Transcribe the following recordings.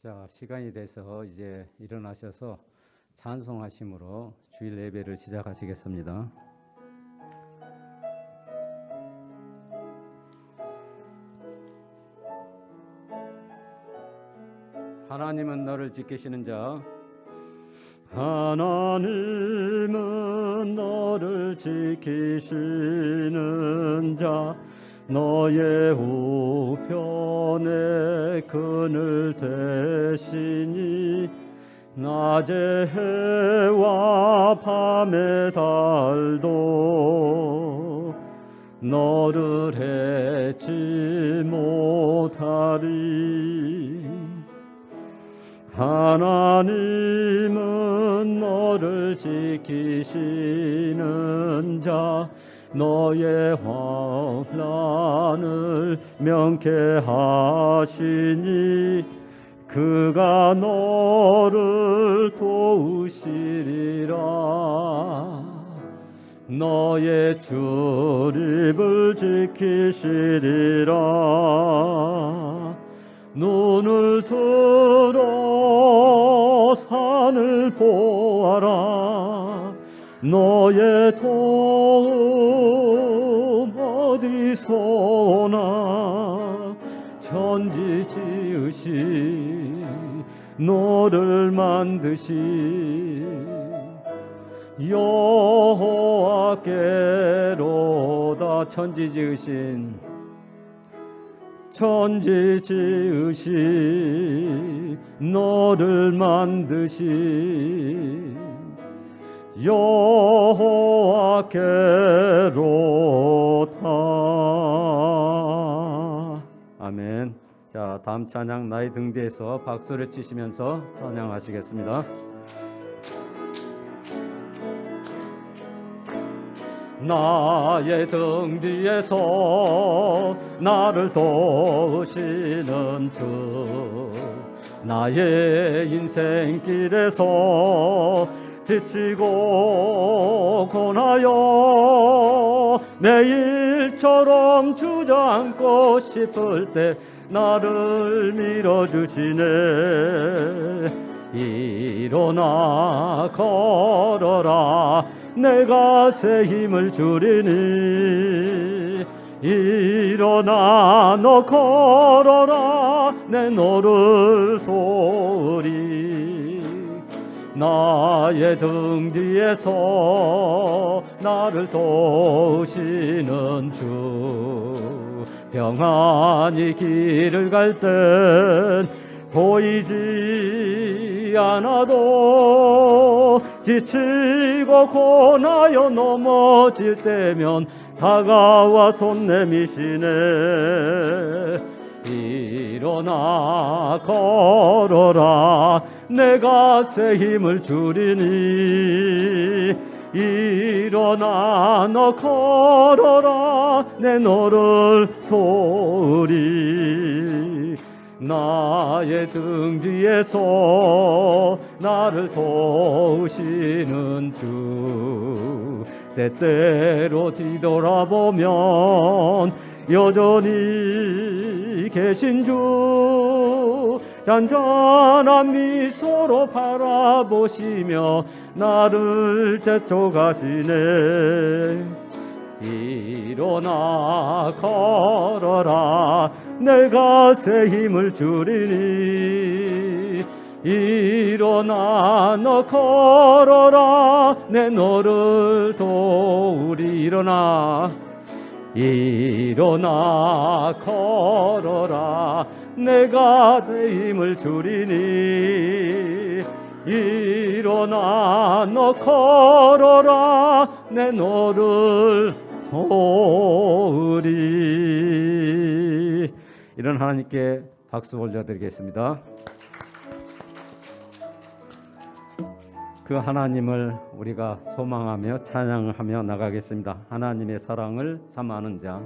자, 시간이 돼서 이제 일어나셔서 찬송하심으로 주일 예배를 시작하시겠습니다. 하나님은 너를 지키시는 자, 하나님은 너를 지키시는 자, 너의 우편에 그늘 되시니 낮의 해와 밤의 달도 너를 해치 못하리. 하나님은 너를 지키시는 자, 너의 환난을 명쾌하시니 그가 너를 도우시리라. 너의 출입을 지키시리라. 눈을 들어 산을 보아라. 너의 도움 어디서 오나. 천지 지으신 너를 만드신 여호와께로다. 천지 지으신 너를 만드신 여호와께로다. 아멘. 자, 다음 찬양 나의 등 뒤에서 박수를 치시면서 찬양하시겠습니다. 나의 등 뒤에서 나를 도우시는 주, 나의 인생길에서 지치고 고나여 매일처럼 주저앉고 싶을 때 나를 밀어주시네. 일어나 걸어라, 내가 새 힘을 주리니. 일어나 너 걸어라, 내 너를 도우리. 나의 등 뒤에서 나를 도우시는 주, 평안히 길을 갈 땐 보이지 않아도 지치고 고나여 넘어질 때면 다가와 손 내미시네. 일어나 걸어라, 내가 새 힘을 주리니. 일어나 너 걸어라, 내 너를 도우리. 나의 등 뒤에서 나를 도우시는 주, 때때로 뒤돌아보면 여전히 계신 주, 잔잔한 미소로 바라보시며 나를 재촉하시네. 일어나 걸어라, 내가 새 힘을 주리니. 일어나 너 걸어라, 내 너를 도우리. 일어나 걸어라, 내가 내 힘을 주리니. 일어나 너 걸어라, 내 너를 도우리. 이런 하나님께 박수 올려드리겠습니다. 그 하나님을 우리가 소망하며 찬양하며 나가겠습니다. 하나님의 사랑을 사모하는 자.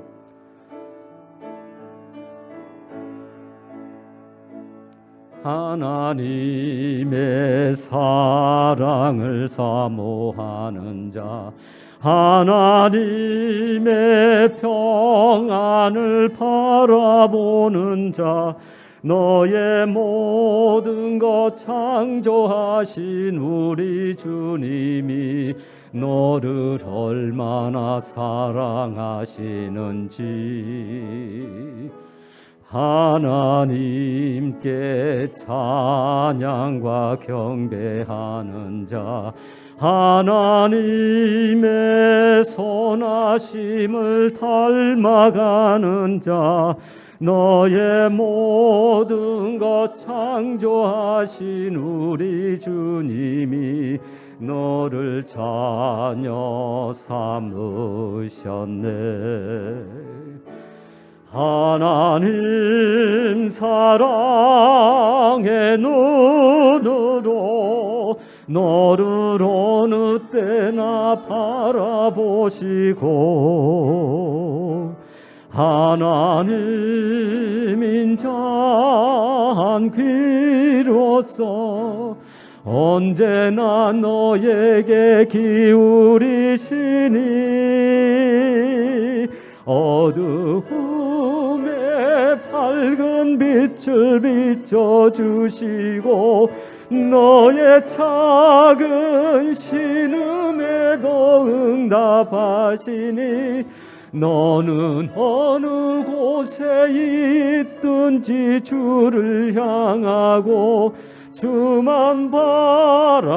하나님의 사랑을 사모하는 자, 하나님의 평안을 바라보는 자, 너의 모든 것 창조하신 우리 주님이 너를 얼마나 사랑하시는지 하나님께 찬양과 경배하는 자, 하나님의 선하심을 닮아가는 자, 너의 모든 것 창조하신 우리 주님이 너를 자녀 삼으셨네. 하나님 사랑의 눈으로 너를 어느 때나 바라보시고 하나님 인자한 귀로서 언제나 너에게 기울이시니 어두움에 밝은 빛을 비춰주시고 너의 작은 신음에도 응답하시니 너는 어느 곳에 있든지 주를 향하고 주만 바라볼지라.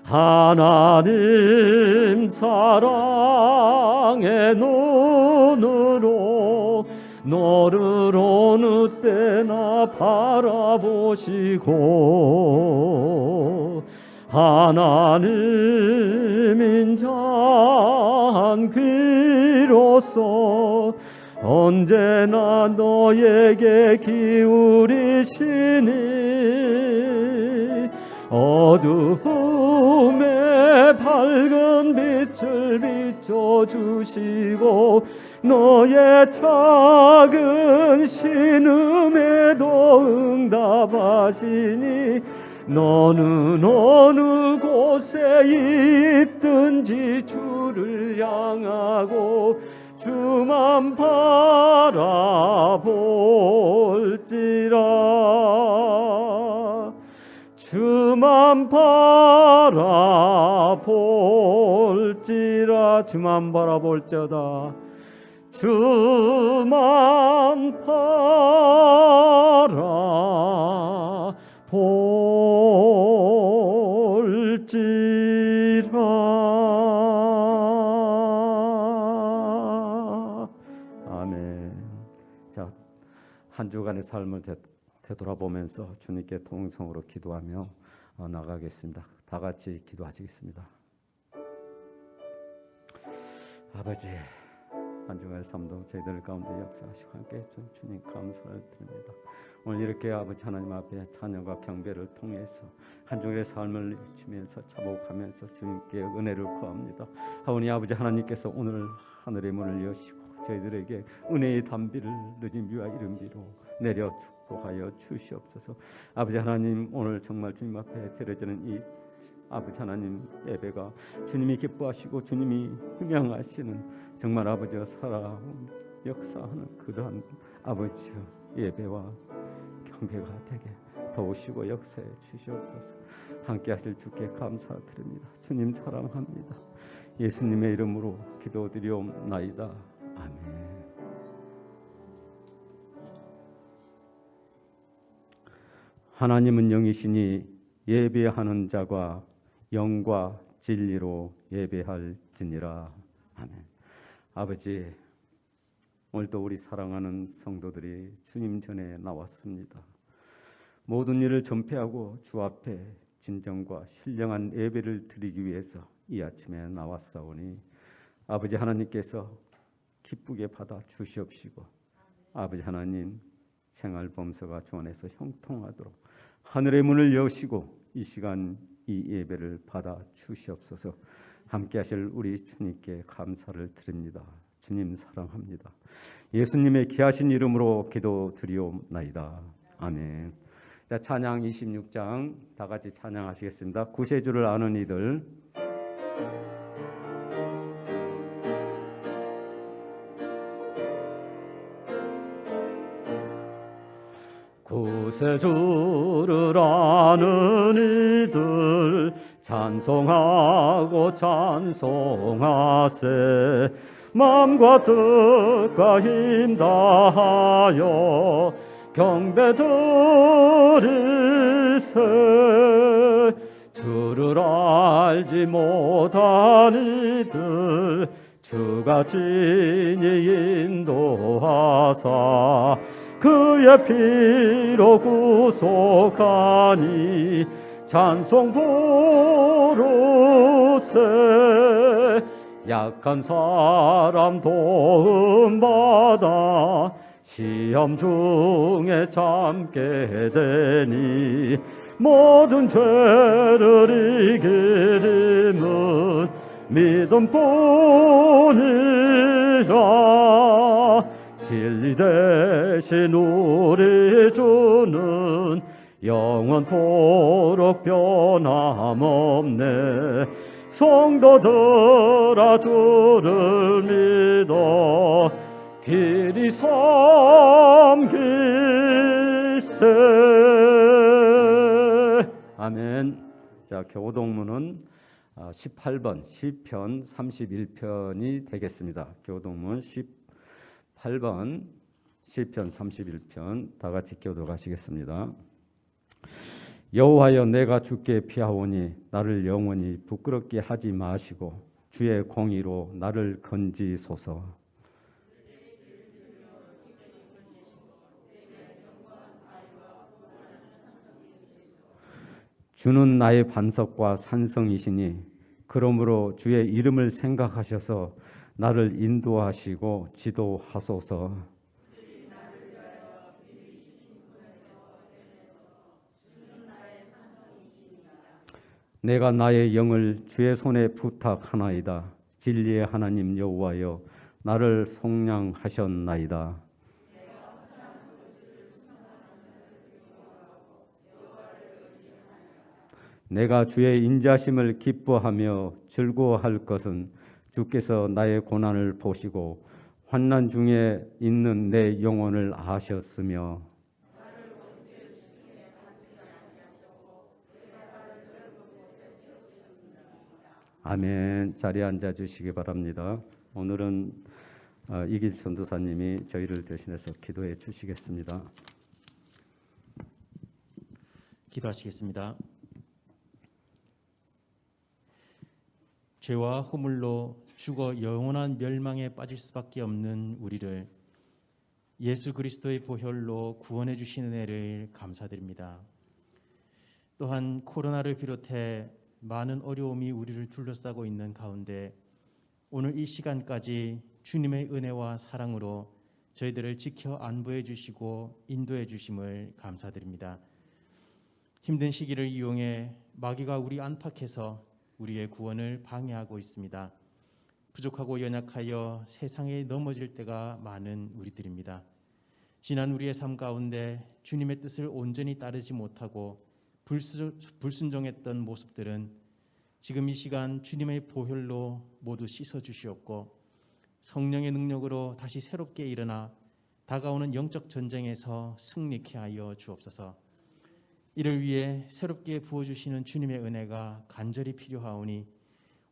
하나님 사랑의 눈으로 너를 어느 때나 바라보시고 하나님 인자한 귀로서 언제나 너에게 기울이시니 어두움에 밝은 빛을 비춰주시고 너의 작은 신음에도 응답하시니 너는 어느 곳에 있든지 주를 향하고 주만 바라볼지라. 주만 바라볼지라. 주만 바라볼지어다. 주만 바라볼지라. 아멘. 자, 한 주간의 삶을 되돌아보면서 주님께 통성으로 기도하며 나가겠습니다. 다 같이 기도하시겠습니다. 아버지, 한 주간의 삶도 저희들 가운데 역사하시고 함께 해준 주님 감사를 드립니다. 오늘 이렇게 아버지 하나님 앞에 찬양과 경배를 통해서 한 주간의 삶을 치면서 자복하면서 주님께 은혜를 구합니다. 하오니 아버지 하나님께서 오늘 하늘의 문을 여시고 저희들에게 은혜의 담비를 늦은 비와 이른 비로 내려 축복하여 주시옵소서. 아버지 하나님, 오늘 정말 주님 앞에 드려지는 이 아버지 하나님 예배가 주님이 기뻐하시고 주님이 흠양하시는 정말 아버지가 살아온 역사하는 그러한 아버지 예배와 경배가 되게 도우시고 역사해 주시옵소서. 함께 하실 주께 감사드립니다. 주님 사랑합니다. 예수님의 이름으로 기도드리옵나이다. 아멘. 하나님은 영이시니 예배하는 자가 영과 진리로 예배할지니라. 아멘. 아버지, 오늘도 우리 사랑하는 성도들이 주님 전에 나왔습니다. 모든 일을 전폐하고 주 앞에 진정과 신령한 예배를 드리기 위해서 이 아침에 나왔사오니 아버지 하나님께서 기쁘게 받아 주시옵시고 아버지 하나님 생활 범서가 주 안에서 형통하도록 하늘의 문을 여시고 이 시간 이 예배를 받아 주시옵소서. 함께 하실 우리 주님께 감사를 드립니다. 주님 사랑합니다. 예수님의 귀하신 이름으로 기도드리옵나이다. 아멘. 자, 찬양 26장 다 같이 찬양하시겠습니다. 구세주를 아는 이들. 구세주를 아는 이들 찬송하고 찬송하세. 마음과 뜻과 힘 다하여 경배 드리세. 주를 알지 못한 이들 주가 친히 인도하사 그의 피로 구속하니 찬송 부르세. 약한 사람 도움받아 시험 중에 참게 되니 모든 죄를 이기림은 믿음뿐이라. 진리 대신 우리 주는 영원토록 변함없네. 성도들아 주를 믿어 길이 섬기세. 아멘. 자, 교동문은 18번 시편 31편이 되겠습니다. 교동문 18번 시편 31편 다 같이 교독하시겠습니다. 여호와여, 내가 주께 피하오니 나를 영원히 부끄럽게 하지 마시고 주의 공의로 나를 건지소서. 주는 나의 반석과 산성이시니 그러므로 주의 이름을 생각하셔서 나를 인도하시고 지도하소서. 내가 나의 영을 주의 손에 부탁하나이다. 진리의 하나님 여호와여, 나를 속량하셨나이다. 내가 주의 인자심을 기뻐하며 즐거워할 것은 주께서 나의 고난을 보시고 환난 중에 있는 내 영혼을 아셨으며. 아멘. 자리에 앉아 주시기 바랍니다. 오늘은 이길 전도사님이 저희를 대신해서 기도해 주시겠습니다. 기도하시겠습니다. 죄와 허물로 죽어 영원한 멸망에 빠질 수밖에 없는 우리를 예수 그리스도의 보혈로 구원해 주신 은혜를 감사드립니다. 또한 코로나를 비롯해 많은 어려움이 우리를 둘러싸고 있는 가운데 오늘 이 시간까지 주님의 은혜와 사랑으로 저희들을 지켜 안보해 주시고 인도해 주심을 감사드립니다. 힘든 시기를 이용해 마귀가 우리 안팎에서 우리의 구원을 방해하고 있습니다. 부족하고 연약하여 세상에 넘어질 때가 많은 우리들입니다. 지난 우리의 삶 가운데 주님의 뜻을 온전히 따르지 못하고 불순종했던 모습들은 지금 이 시간 주님의 보혈로 모두 씻어주시옵고 성령의 능력으로 다시 새롭게 일어나 다가오는 영적 전쟁에서 승리케 하여 주옵소서. 이를 위해 새롭게 부어주시는 주님의 은혜가 간절히 필요하오니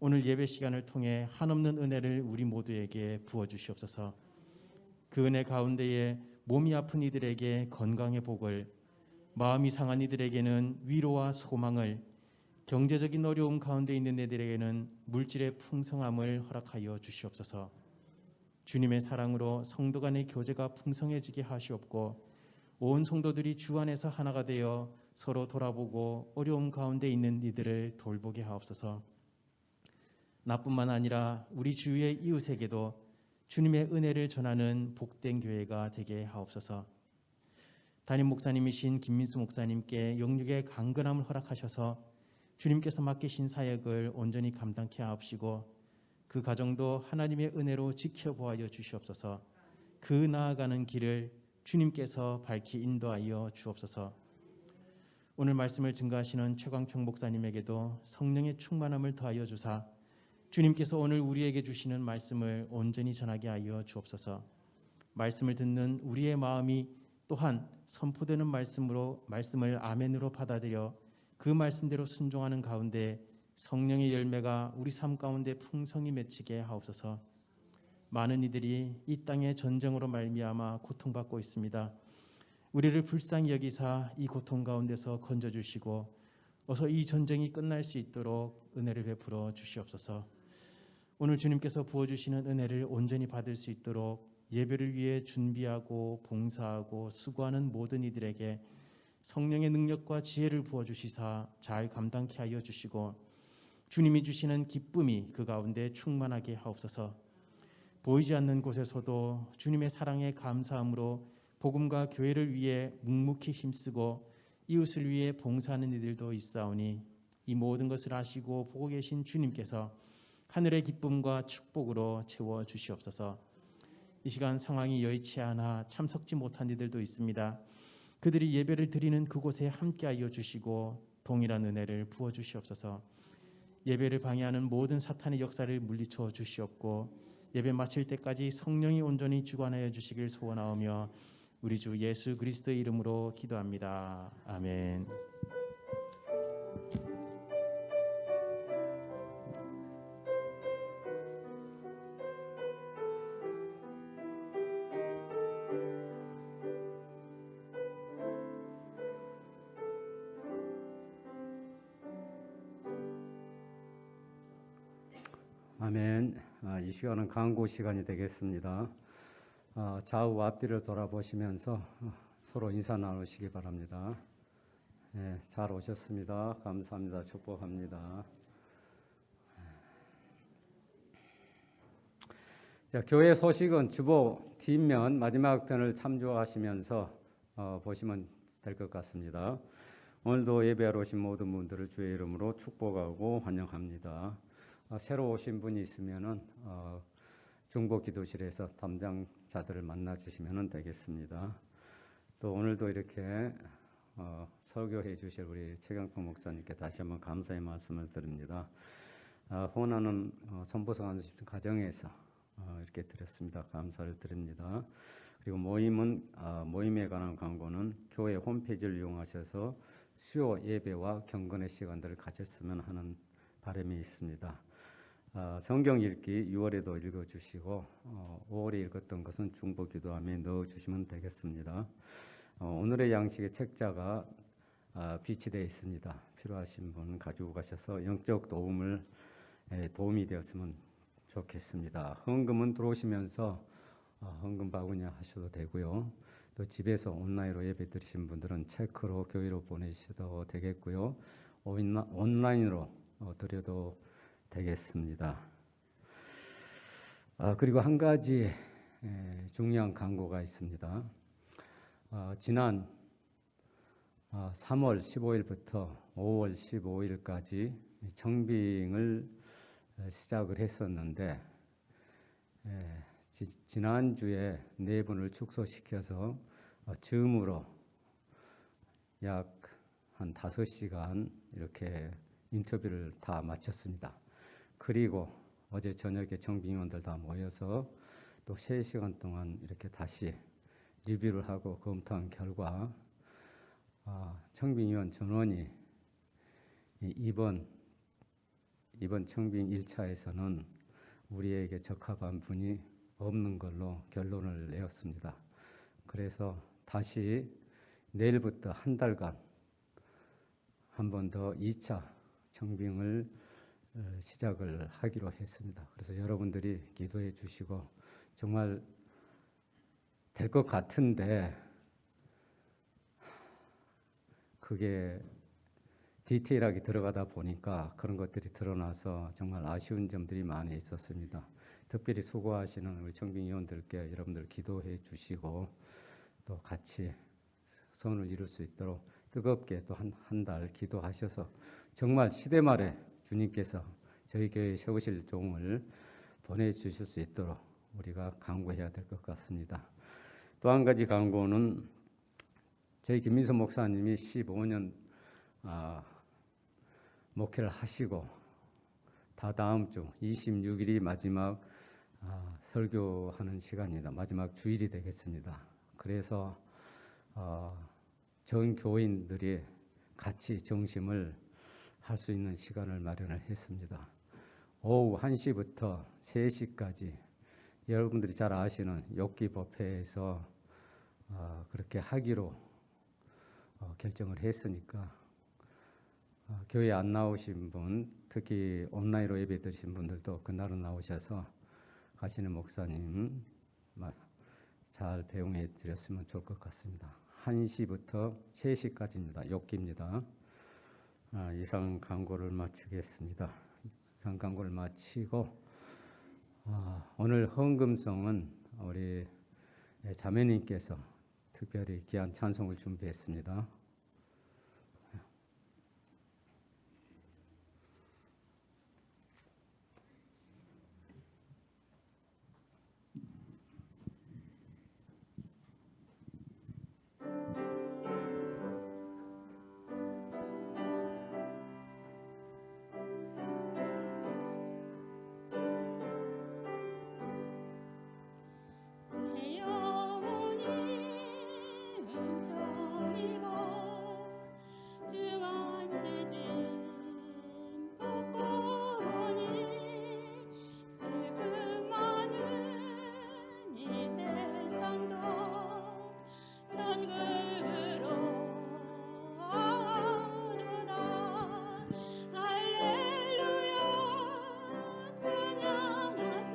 오늘 예배 시간을 통해 한없는 은혜를 우리 모두에게 부어주시옵소서. 그 은혜 가운데에 몸이 아픈 이들에게 건강의 복을, 마음이 상한 이들에게는 위로와 소망을, 경제적인 어려움 가운데 있는 이들에게는 물질의 풍성함을 허락하여 주시옵소서. 주님의 사랑으로 성도 간의 교제가 풍성해지게 하시옵고 온 성도들이 주 안에서 하나가 되어 서로 돌아보고 어려움 가운데 있는 이들을 돌보게 하옵소서. 나뿐만 아니라 우리 주위의 이웃에게도 주님의 은혜를 전하는 복된 교회가 되게 하옵소서. 담임 목사님이신 김민수 목사님께 영육의 강건함을 허락하셔서 주님께서 맡기신 사역을 온전히 감당케 하옵시고 그 가정도 하나님의 은혜로 지켜보아여 주시옵소서. 그 나아가는 길을 주님께서 밝히 인도하여 주옵소서. 오늘 말씀을 증거하시는 최광평 목사님에게도 성령의 충만함을 더하여 주사 주님께서 오늘 우리에게 주시는 말씀을 온전히 전하게 하여 주옵소서. 말씀을 듣는 우리의 마음이 또한 선포되는 말씀을 아멘으로 받아들여 그 말씀대로 순종하는 가운데 성령의 열매가 우리 삶 가운데 풍성히 맺히게 하옵소서. 많은 이들이 이 땅의 전쟁으로 말미암아 고통받고 있습니다. 우리를 불쌍히 여기사 이 고통 가운데서 건져주시고 어서 이 전쟁이 끝날 수 있도록 은혜를 베풀어 주시옵소서. 오늘 주님께서 부어주시는 은혜를 온전히 받을 수 있도록 예배를 위해 준비하고 봉사하고 수고하는 모든 이들에게 성령의 능력과 지혜를 부어주시사 잘 감당케 하여 주시고 주님이 주시는 기쁨이 그 가운데 충만하게 하옵소서. 보이지 않는 곳에서도 주님의 사랑에 감사함으로 복음과 교회를 위해 묵묵히 힘쓰고 이웃을 위해 봉사하는 이들도 있사오니 이 모든 것을 아시고 보고 계신 주님께서 하늘의 기쁨과 축복으로 채워 주시옵소서. 이 시간 상황이 여의치 않아 참석지 못한 이들도 있습니다. 그들이 예배를 드리는 그곳에 함께하여 주시고 동일한 은혜를 부어 주시옵소서. 예배를 방해하는 모든 사탄의 역사를 물리쳐 주시옵고 예배 마칠 때까지 성령이 온전히 주관하여 주시길 소원하오며 우리 주 예수 그리스도의 이름으로 기도합니다. 아멘. 아멘. 이 시간은 강구 시간이 되겠습니다. 좌우 앞뒤를 돌아보시면서 서로 인사 나누시기 바랍니다. 네, 잘 오셨습니다. 감사합니다. 축복합니다. 자, 교회 소식은 주보 뒷면 마지막 편을 참조하시면서 보시면 될 것 같습니다. 오늘도 예배하러 오신 모든 분들을 주의 이름으로 축복하고 환영합니다. 새로 오신 분이 있으면은 중보 기도실에서 담당자들을 만나 주시면 되겠습니다. 또 오늘도 이렇게 설교해 주실 우리 최경평 목사님께 다시 한번 감사의 말씀을 드립니다. 호나는 선보성 안수집 가정에서 이렇게 드렸습니다. 감사를 드립니다. 그리고 모임에 관한 광고는 교회 홈페이지를 이용하셔서 수요 예배와 경건의 시간들을 가졌으면 하는 바람이 있습니다. 성경 읽기 6월에도 읽어주시고 5월에 읽었던 것은 중보 기도함에 넣어주시면 되겠습니다. 오늘의 양식의 책자가 비치되어 있습니다. 필요하신 분 가지고 가셔서 영적 도움이 되었으면 좋겠습니다. 헌금은 들어오시면서 헌금 바구니 하셔도 되고요. 또 집에서 온라인으로 예배 드리신 분들은 체크로 교회로 보내셔도 되겠고요. 온라인으로 드려도 되겠습니다. 그리고 한 가지 중요한 광고가 있습니다. 지난 3월 15일부터 5월 15일까지 청빙을 시작을 했었는데 지난주에 4분을 축소시켜서 줌으로 약 한 5시간 이렇게 인터뷰를 다 마쳤습니다. 그리고 어제 저녁에 청빙위원들 다 모여서 또 3시간 동안 이렇게 다시 리뷰를 하고 검토한 결과 청빙위원 전원이 이번 청빙 1차에서는 우리에게 적합한 분이 없는 걸로 결론을 내었습니다. 그래서 다시 내일부터 한 달간 한 번 더 2차 청빙을 시작을 하기로 했습니다. 그래서 여러분들이 기도해 주시고 정말 될 것 같은데 그게 디테일하게 들어가다 보니까 그런 것들이 드러나서 정말 아쉬운 점들이 많이 있었습니다. 특별히 수고하시는 우리 청빙위원들께 여러분들 기도해 주시고 또 같이 소원을 이룰 수 있도록 뜨겁게 또 한 달 기도하셔서 정말 시대 말에 주님께서 저희 교회에 세우실 종을 보내주실 수 있도록 우리가 강구해야 될 것 같습니다. 또 한 가지 강구는 저희 김민수 목사님이 15년 목회를 하시고 다음 주 26일이 마지막 설교하는 시간입니다. 마지막 주일이 되겠습니다. 그래서 전 교인들이 같이 정심을 할 수 있는 시간을 마련을 했습니다. 오후 1시부터 3시까지 여러분들이 잘 아시는 욥기법회에서 그렇게 하기로 결정을 했으니까 교회 안 나오신 분, 특히 온라인으로 예배 드리신 분들도 그날은 나오셔서 가시는 목사님 잘 배웅해 드렸으면 좋을 것 같습니다. 1시부터 3시까지입니다. 욥기입니다. 이상 강고를 마치겠습니다. 이상 강고를 마치고 오늘 헌금성은 우리 자매님께서 특별히 귀한 찬송을 준비했습니다. 내 영혼이 은총 입어 중한 죄짐 벗고 보니 슬픔 많은 이 세상도 천국으로 오도다. 할렐루야 찬양하세.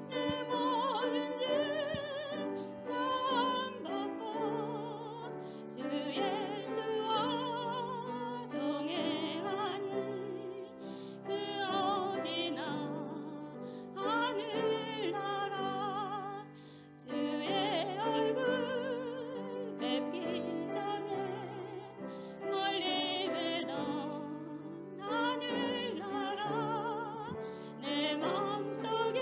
내 모든 죄 사함 받고 주 예수와 동행하니 그 어디나 하늘나라. 주의 얼굴 뵙기 전에 멀리 뵈던 하늘나라 내 마음속에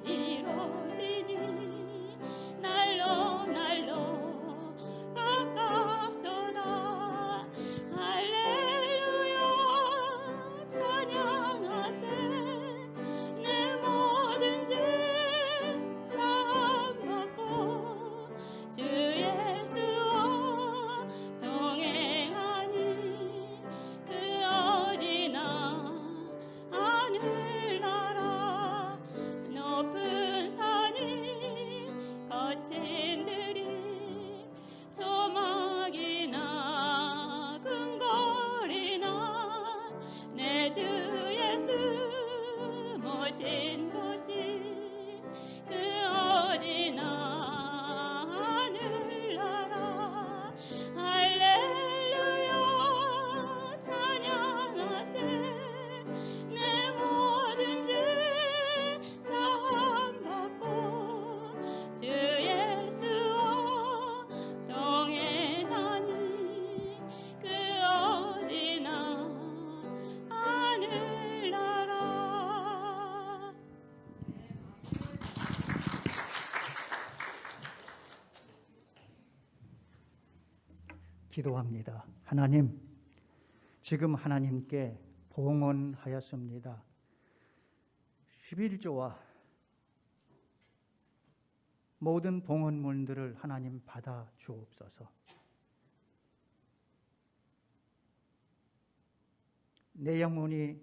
이루어지니 날로 날로 가깝도다. 할렐루야 찬양하세. 내 모든 죄 사함 받고 주 예수와 동행하니 그 어디나 하늘나라. 높은 산이 거친 들이 조막이나 궁궐이나 내 주 예수 모신 곳이 그 어디나 하늘나라. 할렐루야 찬양하세. 내 모든 죄 사함 받고 주 예수와 동행하니 그 어디나 하늘나라. 기도합니다. 하나님, 지금 하나님께 봉헌하였습니다. 11조와 모든 봉헌물들을 하나님 받아 주옵소서. 내 영혼이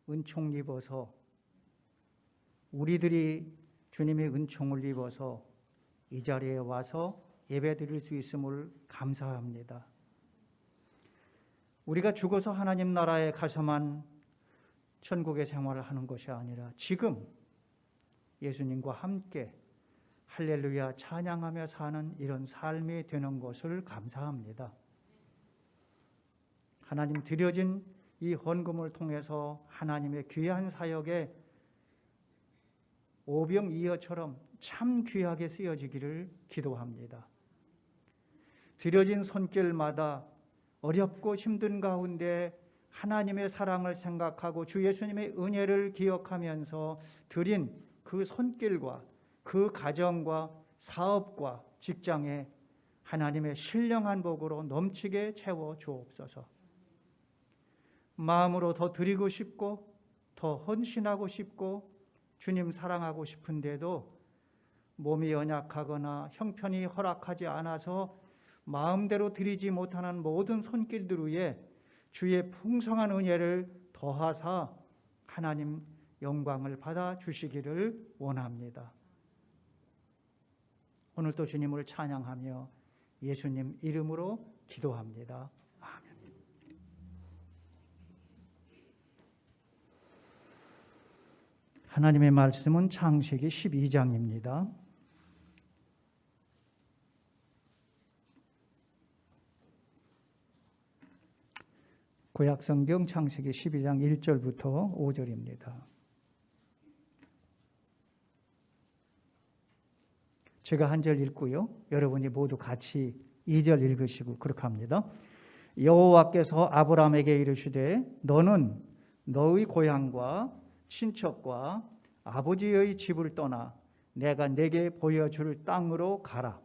은총 입어서 우리들이 주님의 은총을 입어서 이 자리에 와서 예배드릴 수 있음을 감사합니다. 우리가 죽어서 하나님 나라에 가서만 천국의 생활을 하는 것이 아니라 지금 예수님과 함께 할렐루야 찬양하며 사는 이런 삶이 되는 것을 감사합니다. 하나님 드려진 이 헌금을 통해서 하나님의 귀한 사역에 오병이어처럼 참 귀하게 쓰여지기를 기도합니다. 드려진 손길마다 어렵고 힘든 가운데 하나님의 사랑을 생각하고 주 예수님의 은혜를 기억하면서 드린 그 손길과 그 가정과 사업과 직장에 하나님의 신령한 복으로 넘치게 채워 주옵소서. 마음으로 더 드리고 싶고 더 헌신하고 싶고 주님 사랑하고 싶은데도 몸이 연약하거나 형편이 허락하지 않아서 마음대로 드리지 못하는 모든 손길들 위에 주의 풍성한 은혜를 더하사 하나님 영광을 받아 주시기를 원합니다. 오늘도 주님을 찬양하며 예수님 이름으로 기도합니다. 아멘. 하나님의 말씀은 창세기 12장입니다. 구약성경 창세기 12장 1절부터 5절입니다. 제가 한 절 읽고요. 여러분이 모두 같이 2절 읽으시고 그렇게 합니다. 여호와께서 아브라함에게 이르시되 너는 너의 고향과 친척과 아버지의 집을 떠나 내가 네게 보여줄 땅으로 가라.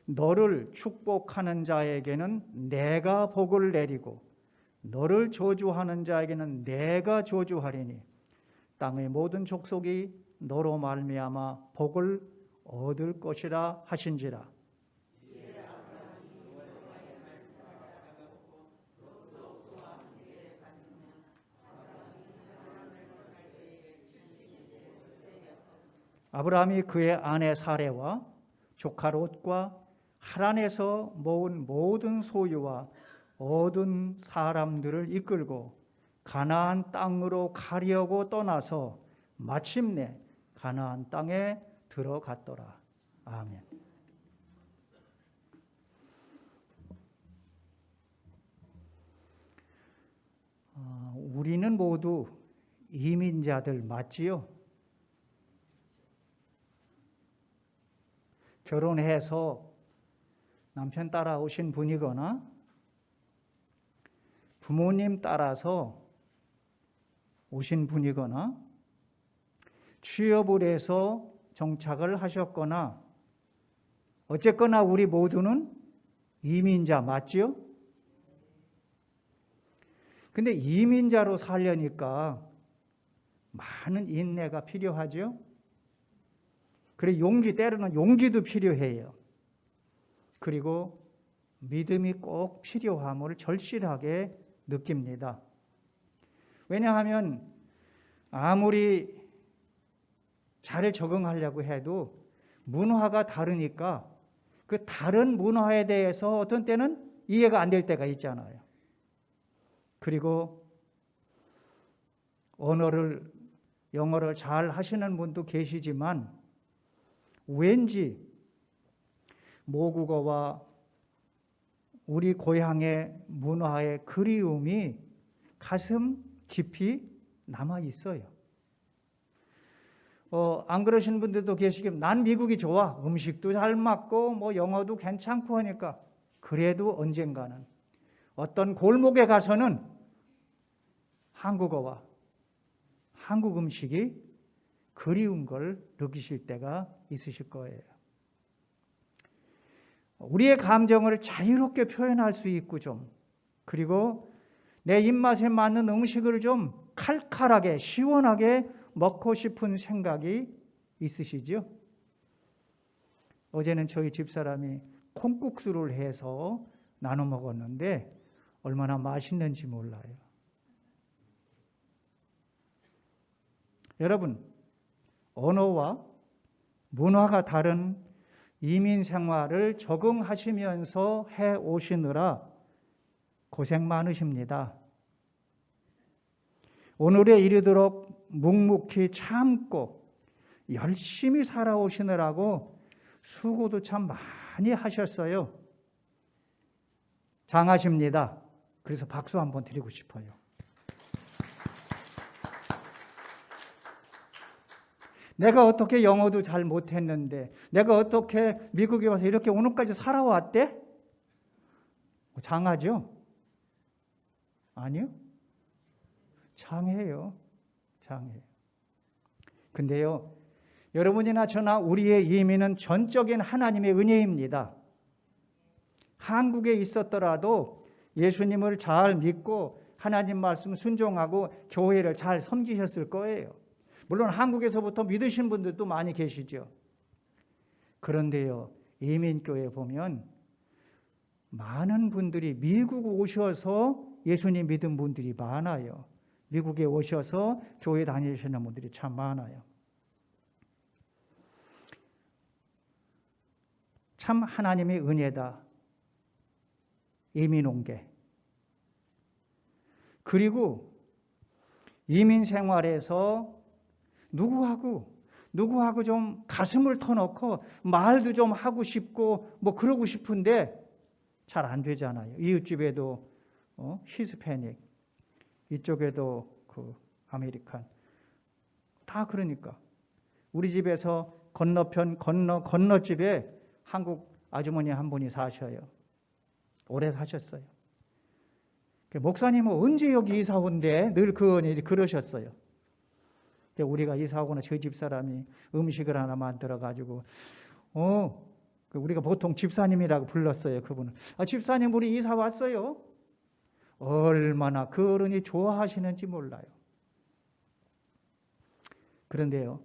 너를 축복하는 자에게는 내가 복을 내리고 너를 저주하는 자에게는 내가 저주하리니 땅의 모든 족속이 너로 말미암아 복을 얻을 것이라 하신지라. 아브라함이 그의 아내 사레와 조카 롯과 하란에서 모은 모든 소유와 얻은 사람들을 이끌고 가나안 땅으로 가려고 떠나서 마침내 가나안 땅에 들어갔더라. 아멘. 우리는 모두 이민자들 맞지요? 결혼해서 남편 따라 오신 분이거나 부모님 따라서 오신 분이거나 취업을 해서 정착을 하셨거나 어쨌거나 우리 모두는 이민자 맞지요? 근데 이민자로 살려니까 많은 인내가 필요하죠? 그리고 때로는 용기도 필요해요. 그리고 믿음이 꼭 필요함을 절실하게 느낍니다. 왜냐하면 아무리 잘 적응하려고 해도 문화가 다르니까 그 다른 문화에 대해서 어떤 때는 이해가 안 될 때가 있잖아요. 그리고 영어를 잘 하시는 분도 계시지만 왠지 모국어와 우리 고향의 문화의 그리움이 가슴 깊이 남아 있어요. 안 그러신 분들도 계시겠지만 난 미국이 좋아. 음식도 잘 맞고 영어도 괜찮고 하니까 그래도 언젠가는 어떤 골목에 가서는 한국어와 한국 음식이 그리운 걸 느끼실 때가 있으실 거예요. 우리의 감정을 자유롭게 표현할 수 있고 그리고 내 입맛에 맞는 음식을 좀 칼칼하게 시원하게 먹고 싶은 생각이 있으시죠? 어제는 저희 집사람이 콩국수를 해서 나눠 먹었는데 얼마나 맛있는지 몰라요. 여러분, 언어와 문화가 다른 이민 생활을 적응하시면서 해 오시느라 고생 많으십니다. 오늘에 이르도록 묵묵히 참고 열심히 살아오시느라고 수고도 참 많이 하셨어요. 장하십니다. 그래서 박수 한번 드리고 싶어요. 내가 어떻게 영어도 잘 못했는데 내가 어떻게 미국에 와서 이렇게 오늘까지 살아왔대? 장하죠? 아니요. 장해요. 장해요. 근데요, 여러분이나 저나 우리의 이민은 전적인 하나님의 은혜입니다. 한국에 있었더라도 예수님을 잘 믿고 하나님 말씀 순종하고 교회를 잘 섬기셨을 거예요. 물론 한국에서부터 믿으신 분들도 많이 계시죠. 그런데요, 이민교회 보면 많은 분들이 미국 오셔서 예수님 믿은 분들이 많아요. 미국에 오셔서 교회 다니시는 분들이 참 많아요. 참 하나님의 은혜다. 이민 온 게. 그리고 이민 생활에서 누구하고 좀 가슴을 터놓고 말도 좀 하고 싶고 뭐 그러고 싶은데 잘 안 되잖아요. 이웃집에도 히스패닉, 이쪽에도 그 아메리칸, 다 그러니까. 우리 집에서 건너편 건너집에 한국 아주머니 한 분이 사셔요. 오래 사셨어요. 목사님은 언제 여기 이사 온대? 늘 그러셨어요. 우리가 이사 오거나 저희 집 사람이 음식을 하나 만들어 가지고 우리가 보통 집사님이라고 불렀어요. 그분은 집사님 우리 이사 왔어요. 얼마나 그 어른이 좋아하시는지 몰라요. 그런데요,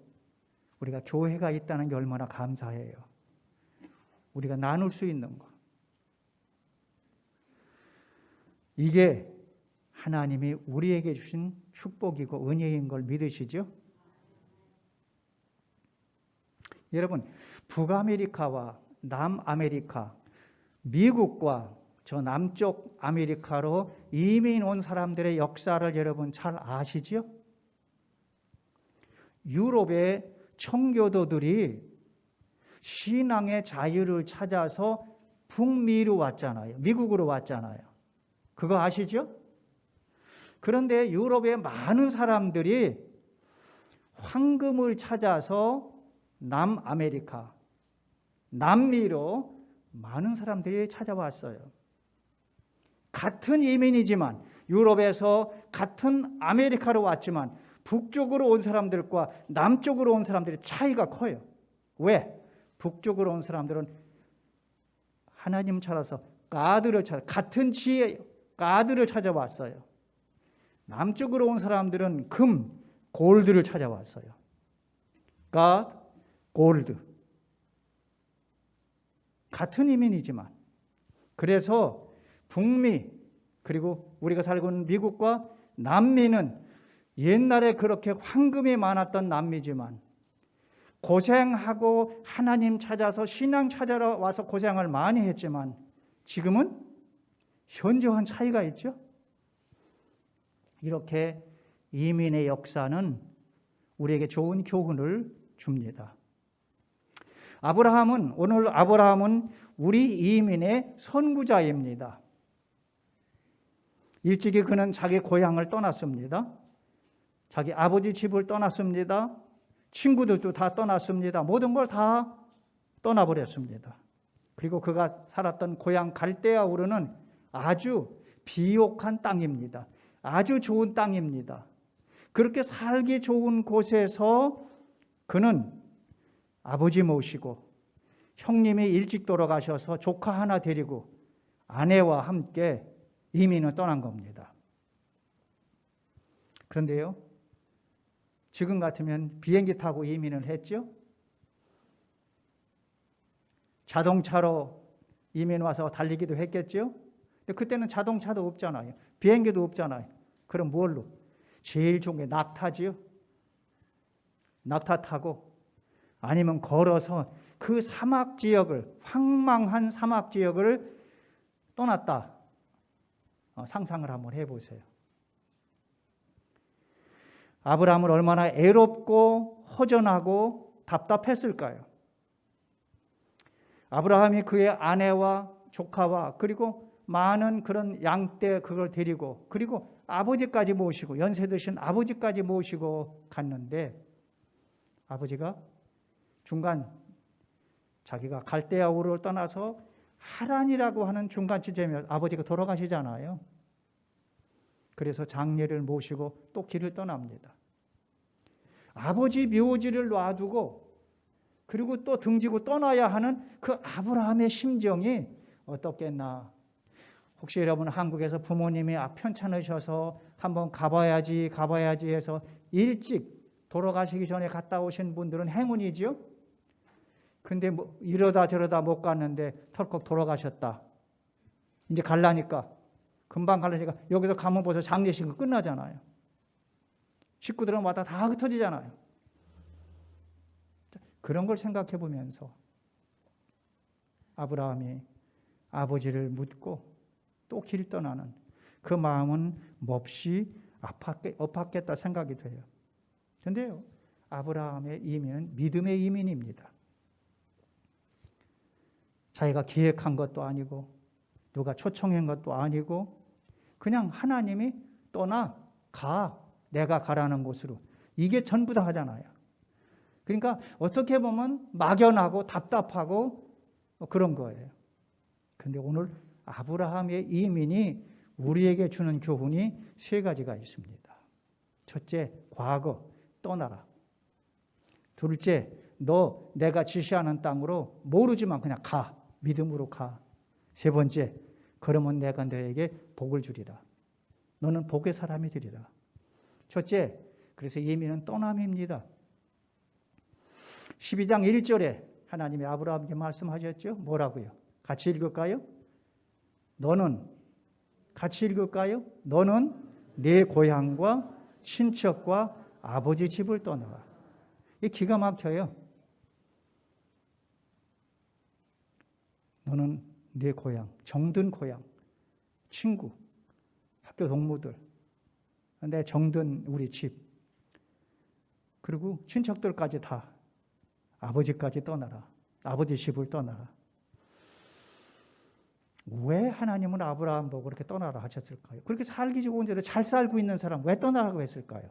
우리가 교회가 있다는 게 얼마나 감사해요. 우리가 나눌 수 있는 거. 이게 하나님이 우리에게 주신 축복이고 은혜인 걸 믿으시죠? 여러분, 북아메리카와 남아메리카, 미국과 저 남쪽 아메리카로 이민 온 사람들의 역사를 여러분 잘 아시죠? 유럽의 청교도들이 신앙의 자유를 찾아서 북미로 왔잖아요. 미국으로 왔잖아요. 그거 아시죠? 그런데 유럽의 많은 사람들이 황금을 찾아서 남아메리카, 남미로 많은 사람들이 찾아왔어요. 같은 이민이지만 유럽에서 같은 아메리카로 왔지만 북쪽으로 온 사람들과 남쪽으로 온 사람들의 차이가 커요. 왜? 북쪽으로 온 사람들은 하나님 찾아서 같은 지혜예요. 가드를 찾아왔어요. 남쪽으로 온 사람들은 금, 골드를 찾아왔어요. God, 골드. 같은 이민이지만. 그래서 북미 그리고 우리가 살고 있는 미국과 남미는 옛날에 그렇게 황금이 많았던 남미지만 고생하고 하나님 찾아서 신앙 찾아러 와서 고생을 많이 했지만 지금은 현저한 차이가 있죠. 이렇게 이민의 역사는 우리에게 좋은 교훈을 줍니다. 오늘 아브라함은 우리 이민의 선구자입니다. 일찍이 그는 자기 고향을 떠났습니다. 자기 아버지 집을 떠났습니다. 친구들도 다 떠났습니다. 모든 걸 다 떠나버렸습니다. 그리고 그가 살았던 고향 갈대아 우르는 아주 비옥한 땅입니다. 아주 좋은 땅입니다. 그렇게 살기 좋은 곳에서 그는 아버지 모시고 형님이 일찍 돌아가셔서 조카 하나 데리고 아내와 함께 이민을 떠난 겁니다. 그런데요, 지금 같으면 비행기 타고 이민을 했죠? 자동차로 이민 와서 달리기도 했겠죠? 근데 그때는 자동차도 없잖아요. 비행기도 없잖아요. 그럼 뭘로? 제일 좋은 게 낙타지요. 낙타 타고 아니면 걸어서 그 사막 지역을, 황망한 사막 지역을 떠났다. 상상을 한번 해보세요. 아브라함은 얼마나 애롭고 허전하고 답답했을까요? 아브라함이 그의 아내와 조카와 그리고 많은 그런 양떼 그걸 데리고 그리고 아버지까지 모시고 연세 드신 아버지까지 모시고 갔는데 아버지가 중간 자기가 갈대아 우르를 떠나서 하란이라고 하는 중간 지점에 아버지가 돌아가시잖아요. 그래서 장례를 모시고 또 길을 떠납니다. 아버지 묘지를 놔두고 그리고 또 등지고 떠나야 하는 그 아브라함의 심정이 어떻겠나. 혹시 여러분 한국에서 부모님이 편찮으셔서 한번 가봐야지 해서 일찍 돌아가시기 전에 갔다 오신 분들은 행운이지요. 근데 뭐 이러다 저러다 못 갔는데 털컥 돌아가셨다. 이제 갈라니까 금방 갈라니까 여기서 가면 벌써 장례식은 끝나잖아요. 식구들은 마다 다 흩어지잖아요. 그런 걸 생각해 보면서 아브라함이 아버지를 묻고 또 길 떠나는 그 마음은 몹시 아팠겠다 생각이 돼요. 그런데요, 아브라함의 이민은 믿음의 이민입니다. 자기가 기획한 것도 아니고 누가 초청한 것도 아니고 그냥 하나님이 가 내가 가라는 곳으로, 이게 전부 다 하잖아요. 그러니까 어떻게 보면 막연하고 답답하고 그런 거예요. 그런데 오늘 아브라함의 이민이 우리에게 주는 교훈이 세 가지가 있습니다. 첫째, 과거 떠나라. 둘째, 너 내가 지시하는 땅으로 모르지만 그냥 가. 믿음으로 가. 세 번째, 그러면 내가 너에게 복을 주리라. 너는 복의 사람이 되리라. 첫째, 그래서 이민은 떠남입니다. 12장 1절에 하나님이 아브라함에게 말씀하셨죠. 뭐라고요? 같이 읽을까요? 같이 읽을까요? 너는 네 고향과 친척과 아버지 집을 떠나라. 이게 기가 막혀요. 너는 네 고향, 정든 고향, 친구, 학교 동무들, 내 정든 우리 집, 그리고 친척들까지 다 아버지까지 떠나라. 아버지 집을 떠나라. 왜 하나님은 아브라함 보고 그렇게 떠나라 하셨을까요? 그렇게 살기 좋은 데로 잘 살고 있는 사람 왜 떠나라고 했을까요?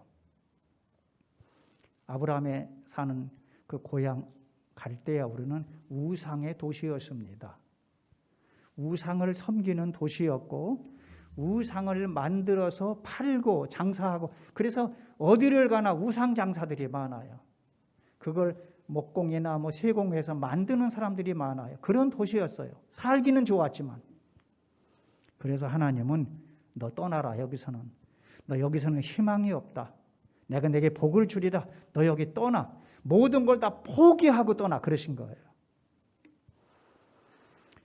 아브라함의 사는 그 고향 갈대아 우르는 우상의 도시였습니다. 우상을 섬기는 도시였고 우상을 만들어서 팔고 장사하고, 그래서 어디를 가나 우상 장사들이 많아요. 그걸 목공이나 세공해서 만드는 사람들이 많아요. 그런 도시였어요. 살기는 좋았지만. 그래서 하나님은 너 떠나라. 여기서는 너 여기서는 희망이 없다. 내가 내게 복을 주리라. 너 여기 떠나. 모든 걸 다 포기하고 떠나. 그러신 거예요.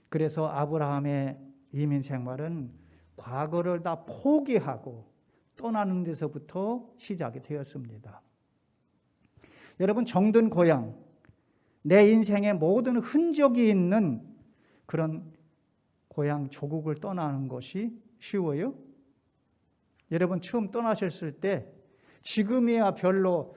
그래서 아브라함의 이민 생활은 과거를 다 포기하고 떠나는 데서부터 시작이 되었습니다. 여러분, 정든 고향, 내 인생의 모든 흔적이 있는 그런 고향 조국을 떠나는 것이 쉬워요? 여러분, 처음 떠나셨을 때 지금이야 별로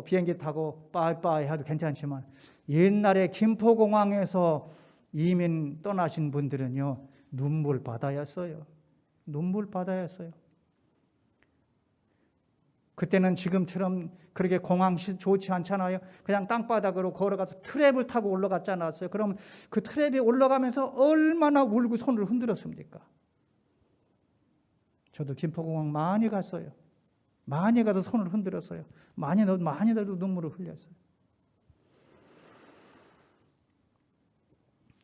비행기 타고 빠이빠이 해도 괜찮지만 옛날에 김포공항에서 이민 떠나신 분들은요, 눈물 바다였어요. 눈물 바다였어요. 그때는 지금처럼 그렇게 공항이 좋지 않잖아요. 그냥 땅바닥으로 걸어가서 트랩을 타고 올라갔지 않았어요. 그럼 그 트랩에 올라가면서 얼마나 울고 손을 흔들었습니까? 저도 김포공항 많이 갔어요. 많이 가도 손을 흔들었어요. 많이도 눈물을 흘렸어요.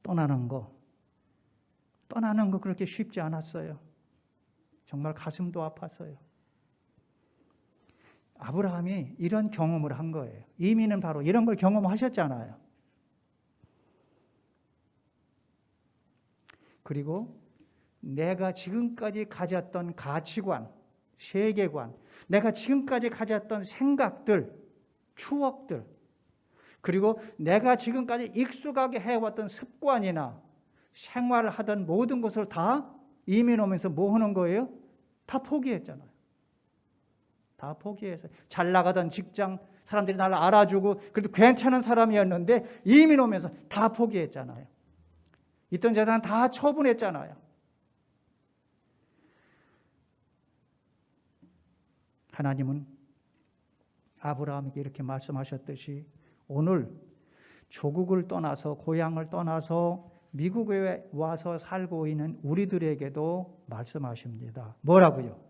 떠나는 거 그렇게 쉽지 않았어요. 정말 가슴도 아팠어요. 아브라함이 이런 경험을 한 거예요. 이민은 바로 이런 걸 경험하셨잖아요. 그리고 내가 지금까지 가졌던 가치관, 세계관, 내가 지금까지 가졌던 생각들, 추억들, 그리고 내가 지금까지 익숙하게 해왔던 습관이나 생활을 하던 모든 것을 다 이민 오면서 뭐 하는 거예요? 다 포기했잖아요. 다 포기해서 잘 나가던 직장, 사람들이 나를 알아주고 그래도 괜찮은 사람이었는데 이민 오면서 다 포기했잖아요. 있던 재산 다 처분했잖아요. 하나님은 아브라함에게 이렇게 말씀하셨듯이 오늘 조국을 떠나서 고향을 떠나서 미국에 와서 살고 있는 우리들에게도 말씀하십니다. 뭐라고요?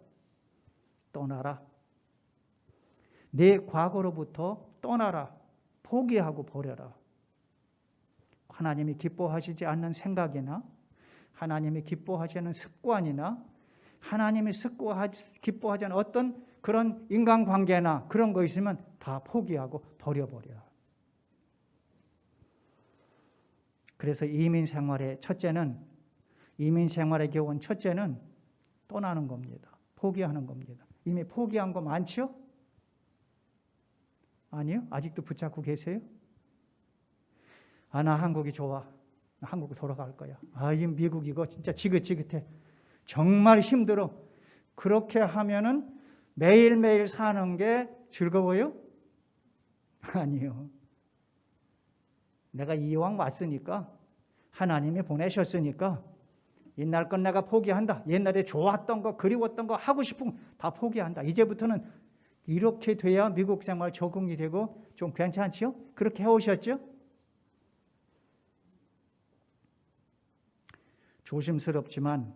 떠나라. 내 과거로부터 떠나라. 포기하고 버려라. 하나님이 기뻐하시지 않는 생각이나 하나님이 기뻐하지 않는 습관이나 하나님이 기뻐하지 않는 어떤 그런 인간관계나 그런 거 있으면 다 포기하고 버려버려. 그래서 이민 생활의 교훈 첫째는 떠나는 겁니다. 포기하는 겁니다. 이미 포기한 거 많지요? 아니요? 아직도 붙잡고 계세요? 나 한국이 좋아. 나 한국 돌아갈 거야. 이 미국 이거 진짜 지긋지긋해. 정말 힘들어. 그렇게 하면은 매일매일 사는 게 즐거워요? 아니요. 내가 이왕 왔으니까 하나님이 보내셨으니까 옛날 건 내가 포기한다. 옛날에 좋았던 거, 그리웠던 거, 하고 싶은 거 다 포기한다. 이제부터는 이렇게 돼야 미국 생활 적응이 되고 좀 괜찮지요? 그렇게 해오셨죠? 조심스럽지만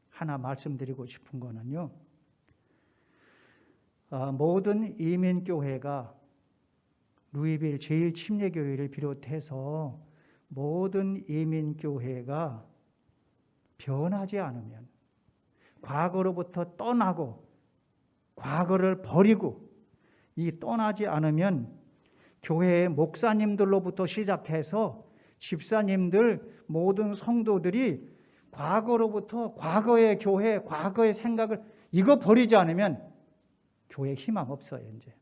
하나 말씀드리고 싶은 거는요. 모든 이민교회가 루이빌 제1침례교회를 비롯해서 모든 이민교회가 변하지 않으면, 과거로부터 떠나고 과거를 버리고 떠나지 않으면 교회의 목사님들로부터 시작해서 집사님들, 모든 성도들이 과거로부터 과거의 교회, 과거의 생각을 이거 버리지 않으면 교회 희망 없어요. 이제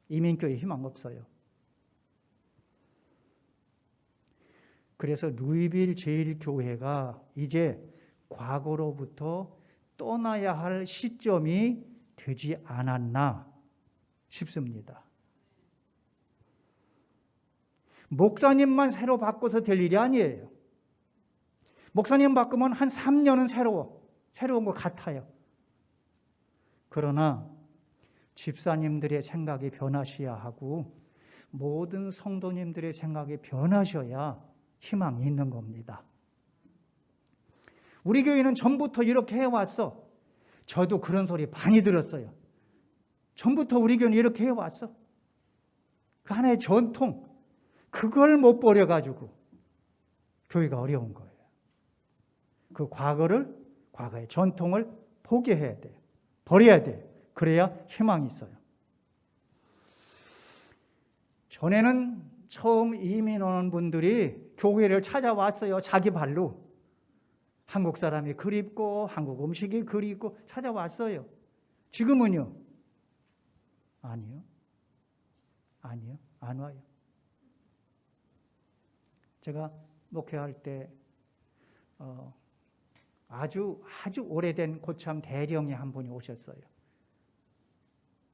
이민교회 희망 없어요. 그래서 루이빌 제1교회가 이제 과거로부터 떠나야 할 시점이 되지 않았나 싶습니다. 목사님만 새로 바꿔서 될 일이 아니에요. 목사님 바꾸면 한 3년은 새로운 것 같아요. 그러나 집사님들의 생각이 변하셔야 하고 모든 성도님들의 생각이 변하셔야 희망이 있는 겁니다. 우리 교회는 전부터 이렇게 해왔어. 저도 그런 소리 많이 들었어요. 전부터 우리 교회는 이렇게 해왔어. 그 하나의 전통, 그걸 못 버려가지고 교회가 어려운 거예요. 그 과거의 전통을 포기해야 돼요. 버려야 돼요. 그래야 희망이 있어요. 전에는 처음 이민 오는 분들이 교회를 찾아왔어요. 자기 발로. 한국 사람이 그립고 한국 음식이 그립고 찾아왔어요. 지금은요? 아니요. 안 와요. 제가 목회할 때 아주 오래된 고참 대령이 한 분이 오셨어요.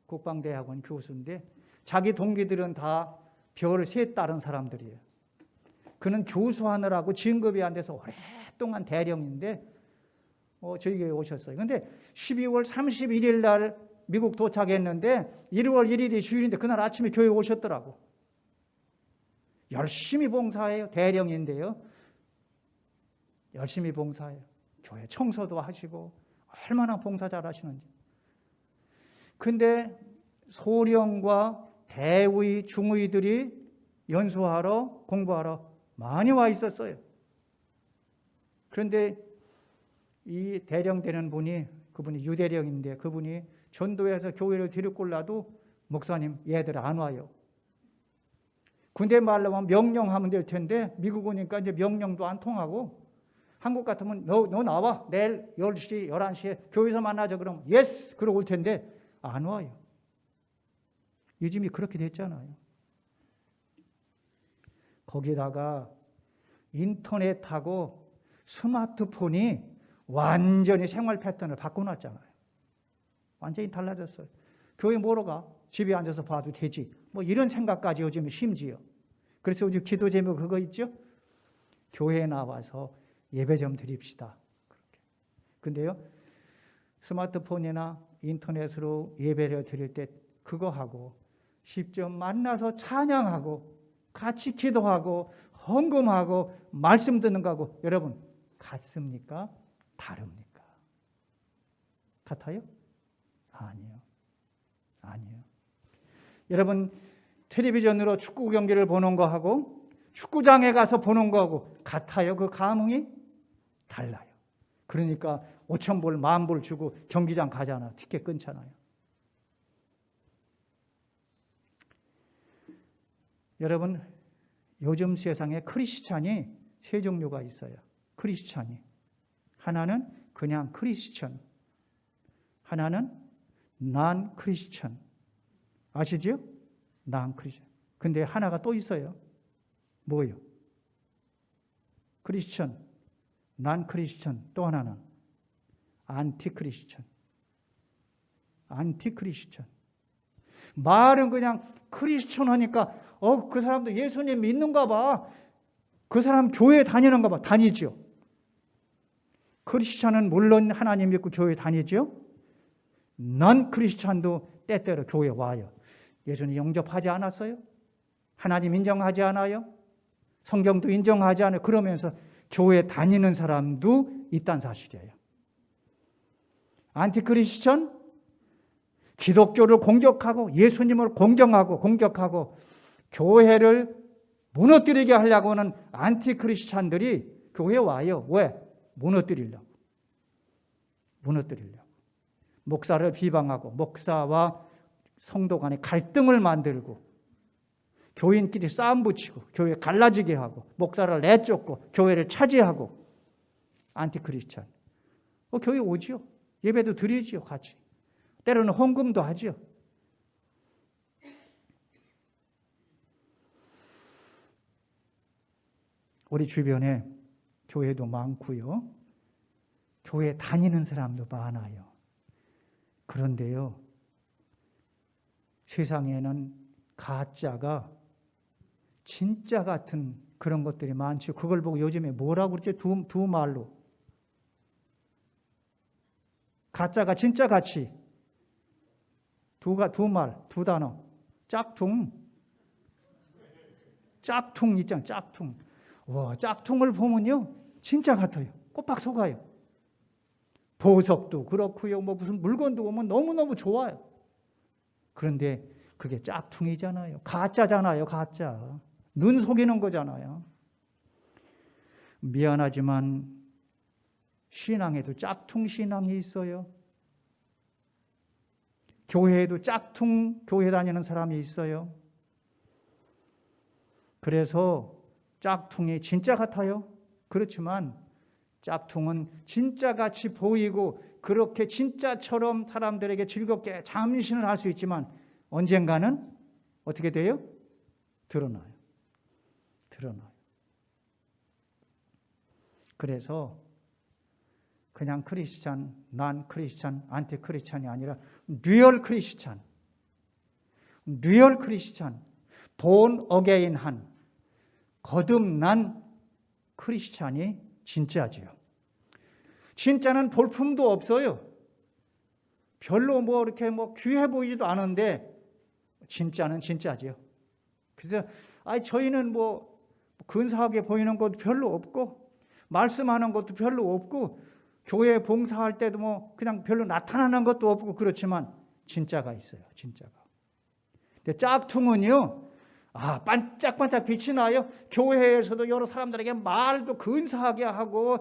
국방대학원 교수인데 자기 동기들은 다 별 셋 따른 사람들이에요. 그는 교수하느라고 진급이 안 돼서 오랫동안 대령인데 저희 교회에 오셨어요. 근데 12월 31일 날 미국 도착했는데 1월 1일이 주일인데 그날 아침에 교회에 오셨더라고. 열심히 봉사해요. 대령인데요. 열심히 봉사해요. 교회 청소도 하시고 얼마나 봉사 잘하시는지. 근데 소령과 대의, 중의들이 연수하러, 공부하러 많이 와 있었어요. 그런데 이 대령 되는 분이, 그분이 유대령인데 그분이 전도해서 교회를 데리고 올라도 목사님 얘들 안 와요. 군대 말로 하면 명령하면 될 텐데 미국 오니까 이제 명령도 안 통하고 한국 같으면 너 나와. 내일 10시, 11시에 교회에서 만나자 그러면 예스! 그러고 올 텐데 안 와요. 요즘이 그렇게 됐잖아요. 거기다가 인터넷하고 스마트폰이 완전히 생활 패턴을 바꿔놨잖아요. 완전히 달라졌어요. 교회 뭐로 가? 집에 앉아서 봐도 되지. 뭐 이런 생각까지 요즘 심지어. 그래서 요즘 기도 제목 그거 있죠? 교회에 나와서 예배 좀 드립시다. 그렇게. 근데요, 스마트폰이나 인터넷으로 예배를 드릴 때 그거 하고 직접 만나서 찬양하고 같이 기도하고 헌금하고 말씀 듣는 거하고 여러분 같습니까? 다릅니까? 같아요? 아니요. 여러분 텔레비전으로 축구 경기를 보는 거하고 축구장에 가서 보는 거하고 같아요? 그 감흥이? 달라요. 그러니까 5,000불, 10,000불 주고 경기장 가잖아. 티켓 끊잖아요. 여러분, 요즘 세상에 크리스찬이 세 종류가 있어요. 크리스찬이. 하나는 그냥 크리스천. 하나는 난 크리스천. 아시죠? 난 크리스천. 근데 하나가 또 있어요. 뭐요? 크리스천, 난 크리스천. 또 하나는 안티 크리스천. 안티 크리스천. 말은 그냥 크리스천 하니까 그 사람도 예수님 믿는가 봐. 그 사람 교회 다니는가 봐. 다니죠. 크리스천은 물론 하나님 믿고 교회 다니죠. 난 크리스천도 때때로 교회 와요. 예수님 영접하지 않았어요? 하나님 인정하지 않아요? 성경도 인정하지 않아요? 그러면서 교회 다니는 사람도 있다는 사실이에요. 안티크리스천, 기독교를 공격하고 예수님을 공격하고 교회를 무너뜨리게 하려고 하는 안티크리스천들이 교회에 와요. 왜? 무너뜨리려고. 목사를 비방하고 목사와 성도 간에 갈등을 만들고 교인끼리 싸움 붙이고 교회 갈라지게 하고 목사를 내쫓고 교회를 차지하고 안티크리스천. 교회 오지요. 예배도 드리지요. 같이. 때로는 헌금도 하지요. 우리 주변에 교회도 많고요. 교회 다니는 사람도 많아요. 그런데요, 세상에는 가짜가 진짜 같은 그런 것들이 많죠. 그걸 보고 요즘에 뭐라고 그러지? 두 말로. 가짜가 진짜 같이. 두 말, 두 단어. 짝퉁. 짝퉁 있잖아요. 짝퉁. 와, 짝퉁을 보면요, 진짜 같아요. 꼬박 속아요. 보석도 그렇고요. 무슨 물건도 보면 너무너무 좋아요. 그런데 그게 짝퉁이잖아요. 가짜잖아요. 가짜. 눈 속이는 거잖아요. 미안하지만 신앙에도 짝퉁 신앙이 있어요. 교회에도 짝퉁 교회 다니는 사람이 있어요. 그래서 짝퉁이 진짜 같아요. 그렇지만 짝퉁은 진짜같이 보이고 그렇게 진짜처럼 사람들에게 즐겁게 잠시는 할 수 있지만 언젠가는 어떻게 돼요? 드러나요. 그래서 그냥 크리스찬, 난 크리스찬, 안티 크리스찬이 아니라 리얼 크리스찬, 본 어게인한 거듭난 크리스찬이 진짜지요. 진짜는 볼품도 없어요. 별로 이렇게 귀해 보이지도 않은데 진짜는 진짜지요. 그래서 저희는 근사하게 보이는 것도 별로 없고 말씀하는 것도 별로 없고 교회 봉사할 때도 그냥 별로 나타나는 것도 없고 그렇지만 진짜가 있어요. 진짜가. 근데 짝퉁은요, 반짝반짝 빛이 나요. 교회에서도 여러 사람들에게 말도 근사하게 하고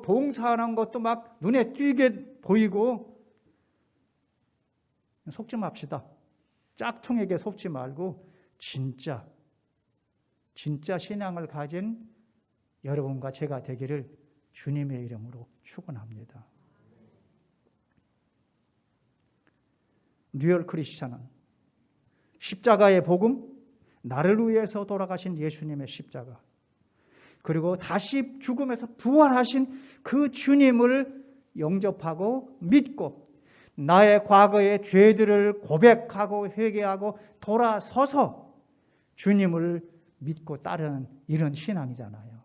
봉사하는 것도 막 눈에 띄게 보이고. 속지 맙시다. 짝퉁에게 속지 말고 진짜 신앙을 가진 여러분과 제가 되기를 주님의 이름으로 축원합니다. 리얼 크리스찬은 십자가의 복음, 나를 위해서 돌아가신 예수님의 십자가, 그리고 다시 죽음에서 부활하신 그 주님을 영접하고 믿고 나의 과거의 죄들을 고백하고 회개하고 돌아서서 주님을 믿고 따르는 이런 신앙이잖아요.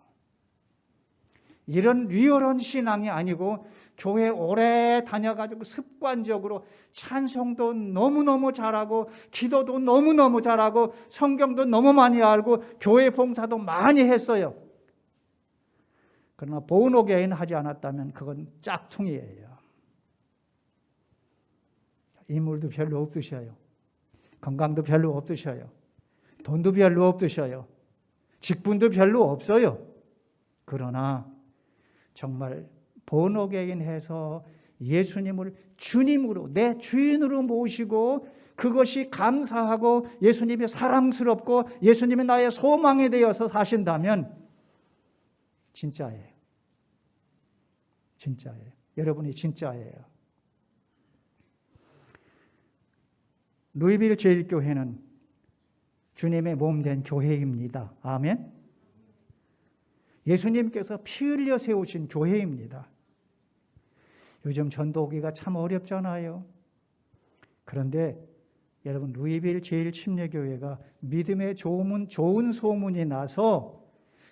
이런 리얼한 신앙이 아니고 교회 오래 다녀가지고 습관적으로 찬송도 너무너무 잘하고 기도도 너무너무 잘하고 성경도 너무 많이 알고 교회 봉사도 많이 했어요. 그러나 본 어게인 하지 않았다면 그건 짝퉁이에요. 인물도 별로 없으셔요. 건강도 별로 없으셔요. 돈도 별로 없으셔요. 직분도 별로 없어요. 그러나 정말 본어게인해서 예수님을 주님으로 내 주인으로 모시고 그것이 감사하고 예수님이 사랑스럽고 예수님이 나의 소망이 되어서 사신다면 진짜예요. 진짜예요. 여러분이 진짜예요. 루이빌 제일교회는 주님의 몸 된 교회입니다. 아멘. 예수님께서 피 흘려 세우신 교회입니다. 요즘 전도하기가 참 어렵잖아요. 그런데 여러분 루이빌 제일침례교회가 믿음의 좋은 소문이 나서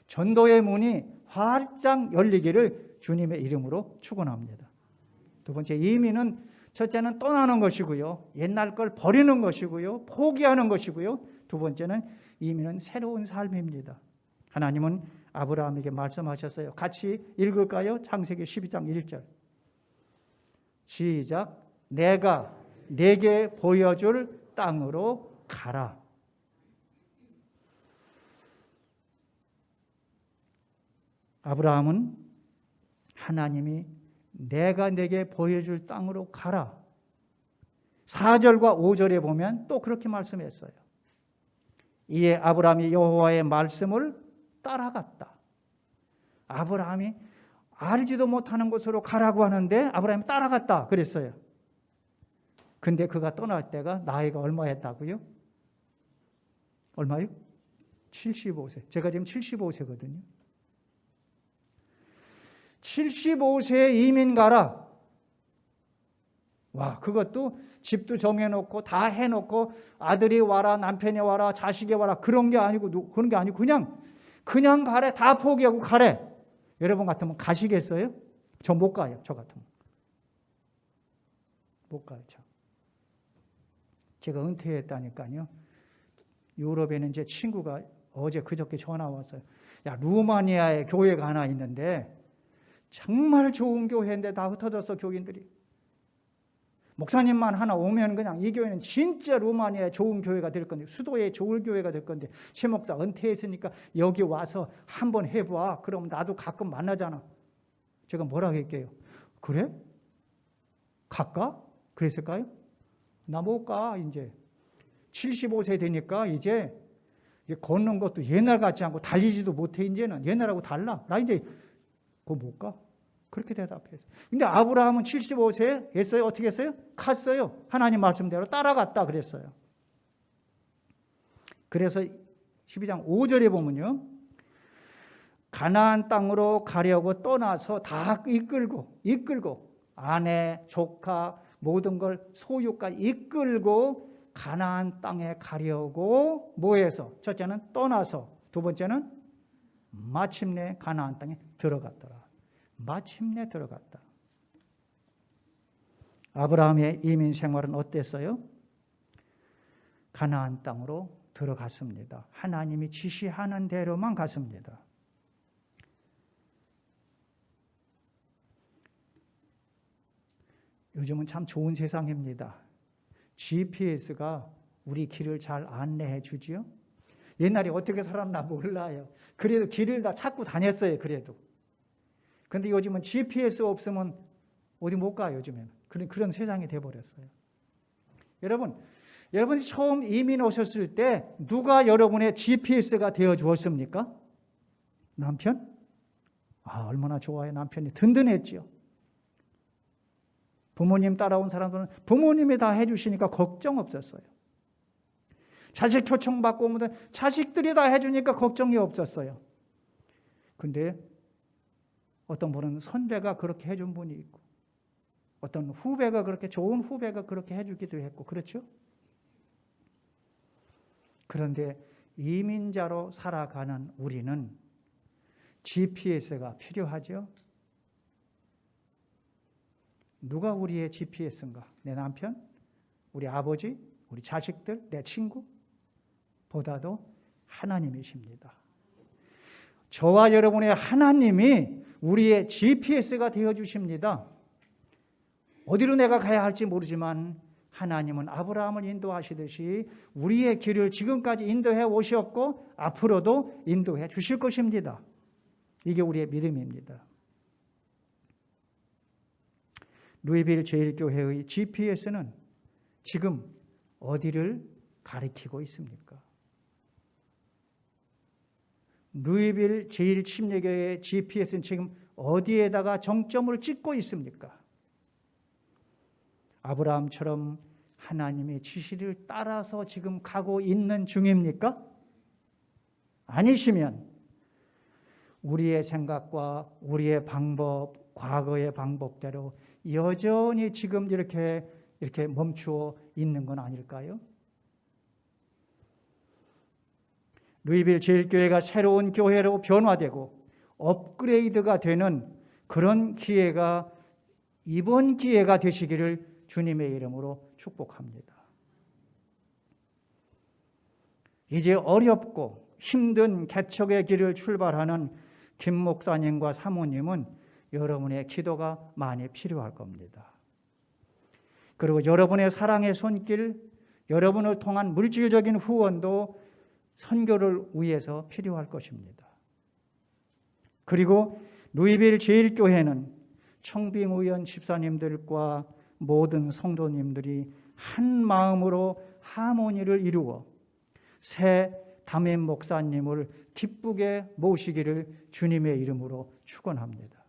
전도의 문이 활짝 열리기를 주님의 이름으로 축원합니다. 두 번째, 이민은 첫째는 떠나는 것이고요. 옛날 걸 버리는 것이고요. 포기하는 것이고요. 두 번째는 이민은 새로운 삶입니다. 하나님은 아브라함에게 말씀하셨어요. 같이 읽을까요? 창세기 12장 1절. 시작. 내가 네게 보여줄 땅으로 가라. 아브라함은 하나님이 내가 네게 보여줄 땅으로 가라. 4절과 5절에 보면 또 그렇게 말씀했어요. 이에 아브라함이 여호와의 말씀을 따라갔다. 아브라함이 알지도 못하는 곳으로 가라고 하는데 아브라함이 따라갔다 그랬어요. 근데 그가 떠날 때가 나이가 얼마였다고요? 얼마요? 75세. 제가 지금 75세거든요. 75세에 이민 가라. 와, 그것도 집도 정해놓고 다 해놓고 아들이 와라, 남편이 와라, 자식이 와라 그런 게 아니고 그냥 가래. 다 포기하고 가래. 여러분 같으면 가시겠어요? 저 못 가요. 저 같으면 못 가요. 제가 은퇴했다니까요. 유럽에는 제 친구가 어제 그저께 전화 왔어요. 야, 루마니아에 교회가 하나 있는데 정말 좋은 교회인데 다 흩어졌어 교인들이. 목사님만 하나 오면 그냥 이 교회는 진짜 루마니아의 좋은 교회가 될 건데 수도의 좋은 교회가 될 건데 최 목사 은퇴했으니까 여기 와서 한번 해봐. 그럼 나도 가끔 만나잖아. 제가 뭐라고 할게요? 그래? 갈까? 그랬을까요? 나 못 가. 이제 75세 되니까 이제 걷는 것도 옛날 같지 않고 달리지도 못해. 이제는 옛날하고 달라. 나 이제 그거 못 가. 그렇게 대답했어요. 근데 아브라함은 75세 했어요. 어떻게 했어요? 갔어요. 하나님 말씀대로 따라갔다 그랬어요. 그래서 12장 5절에 보면요. 가나안 땅으로 가려고 떠나서 다 이끌고 아내, 조카 모든 걸 소유까지 이끌고 가나안 땅에 가려고 뭐해서? 첫째는 떠나서, 두 번째는 마침내 가나안 땅에 들어갔더라. 마침내 들어갔다. 아브라함의 이민 생활은 어땠어요? 가나안 땅으로 들어갔습니다. 하나님이 지시하는 대로만 갔습니다. 요즘은 참 좋은 세상입니다. GPS가 우리 길을 잘 안내해 주지요. 옛날에 어떻게 살았나 몰라요. 그래도 길을 다 찾고 다녔어요. 그래도. 근데 요즘은 GPS 없으면 어디 못 가요. 요즘에는. 그런 세상이 돼버렸어요. 여러분이 처음 이민 오셨을 때 누가 여러분의 GPS가 되어 주었습니까? 남편? 아, 얼마나 좋아요. 남편이 든든했지요. 부모님 따라온 사람들은 부모님이 다 해주시니까 걱정 없었어요. 자식 초청받고 오면 자식들이 다 해주니까 걱정이 없었어요. 근데 어떤 분은 선배가 그렇게 해준 분이 있고 어떤 후배가 그렇게 좋은 후배가 그렇게 해주기도 했고 그렇죠? 그런데 이민자로 살아가는 우리는 GPS가 필요하죠. 누가 우리의 GPS인가? 내 남편, 우리 아버지, 우리 자식들, 내 친구 보다도 하나님이십니다. 저와 여러분의 하나님이 우리의 GPS가 되어주십니다. 어디로 내가 가야 할지 모르지만 하나님은 아브라함을 인도하시듯이 우리의 길을 지금까지 인도해 오셨고 앞으로도 인도해 주실 것입니다. 이게 우리의 믿음입니다. 루이빌 제1교회의 GPS는 지금 어디를 가리키고 있습니까? 루이빌 제1침례교회의 GPS는 지금 어디에다가 정점을 찍고 있습니까? 아브라함처럼 하나님의 지시를 따라서 지금 가고 있는 중입니까? 아니시면 우리의 생각과 우리의 방법, 과거의 방법대로 여전히 지금 이렇게 멈추어 있는 건 아닐까요? 루이빌 제1교회가 새로운 교회로 변화되고 업그레이드가 되는 그런 기회가 이번 기회가 되시기를 주님의 이름으로 축복합니다. 이제 어렵고 힘든 개척의 길을 출발하는 김 목사님과 사모님은 여러분의 기도가 많이 필요할 겁니다. 그리고 여러분의 사랑의 손길, 여러분을 통한 물질적인 후원도 선교를 위해서 필요할 것입니다. 그리고 루이빌 제1교회는 청빙의원 집사님들과 모든 성도님들이 한 마음으로 하모니를 이루어 새 담임 목사님을 기쁘게 모시기를 주님의 이름으로 축원합니다.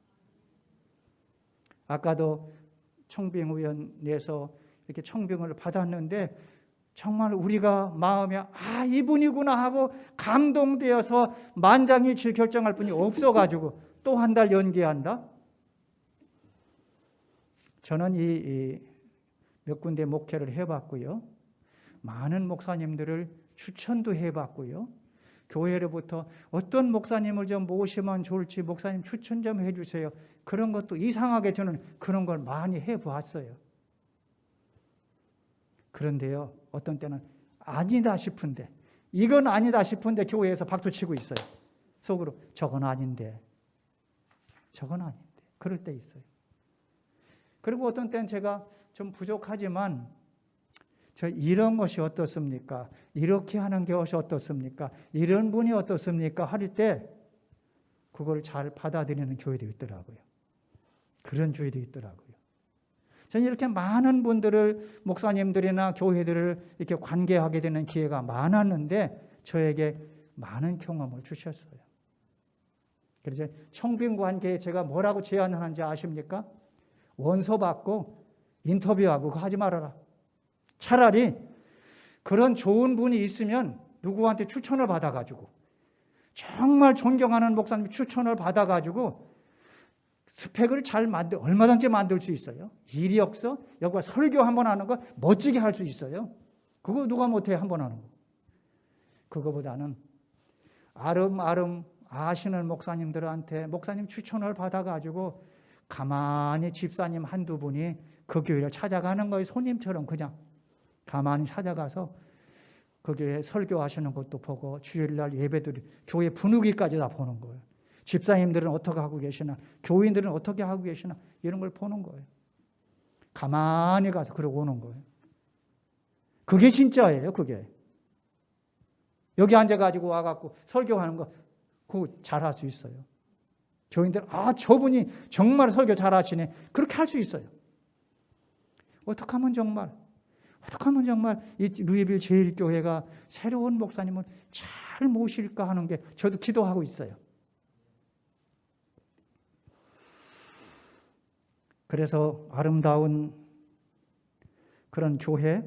아까도 청빙의원에서 이렇게 청빙을 받았는데 정말 우리가 마음에 이분이구나 하고 감동되어서 만장일치 결정할 분이 없어가지고 또 한 달 연기한다? 저는 이 몇 군데 목회를 해봤고요. 많은 목사님들을 추천도 해봤고요. 교회로부터 어떤 목사님을 좀 모시면 좋을지 목사님 추천 좀 해주세요. 그런 것도 이상하게 저는 그런 걸 많이 해보았어요. 그런데요, 어떤 때는 아니다 싶은데, 이건 아니다 싶은데 교회에서 박수치고 있어요. 속으로 저건 아닌데, 그럴 때 있어요. 그리고 어떤 때는 제가 좀 부족하지만 저 이런 것이 어떻습니까? 이렇게 하는 것이 어떻습니까? 이런 분이 어떻습니까? 할 때 그걸 잘 받아들이는 교회도 있더라고요. 그런 교회도 있더라고요. 저는 이렇게 많은 분들을 목사님들이나 교회들을 이렇게 관계하게 되는 기회가 많았는데 저에게 많은 경험을 주셨어요. 그래서 청빙 관계에 제가 뭐라고 제안하는지 아십니까? 원서 받고 인터뷰하고 그거 하지 말아라. 차라리 그런 좋은 분이 있으면 누구한테 추천을 받아가지고 정말 존경하는 목사님 추천을 받아가지고 스펙을 잘 얼마든지 만들 수 있어요. 이력서, 여기가 설교 한번 하는 거 멋지게 할 수 있어요. 그거 누가 못해 한번 하는 거. 그거보다는 아름아름 아시는 목사님들한테 목사님 추천을 받아가지고 가만히 집사님 한두 분이 그 교회를 찾아가는 거예요. 손님처럼 그냥 가만히 찾아가서 그 교회 설교하시는 것도 보고 주일날 예배들이 교회 분위기까지 다 보는 거예요. 집사님들은 어떻게 하고 계시나, 교인들은 어떻게 하고 계시나 이런 걸 보는 거예요. 가만히 가서 그러고 오는 거예요. 그게 진짜예요. 그게. 여기 앉아가지고 와갖고 설교하는 거 그거 잘할 수 있어요. 교인들 저분이 정말 설교 잘하시네. 그렇게 할 수 있어요. 어떻게 하면 정말 이 루이빌 제1교회가 새로운 목사님을 잘 모실까 하는 게 저도 기도하고 있어요. 그래서 아름다운 그런 교회,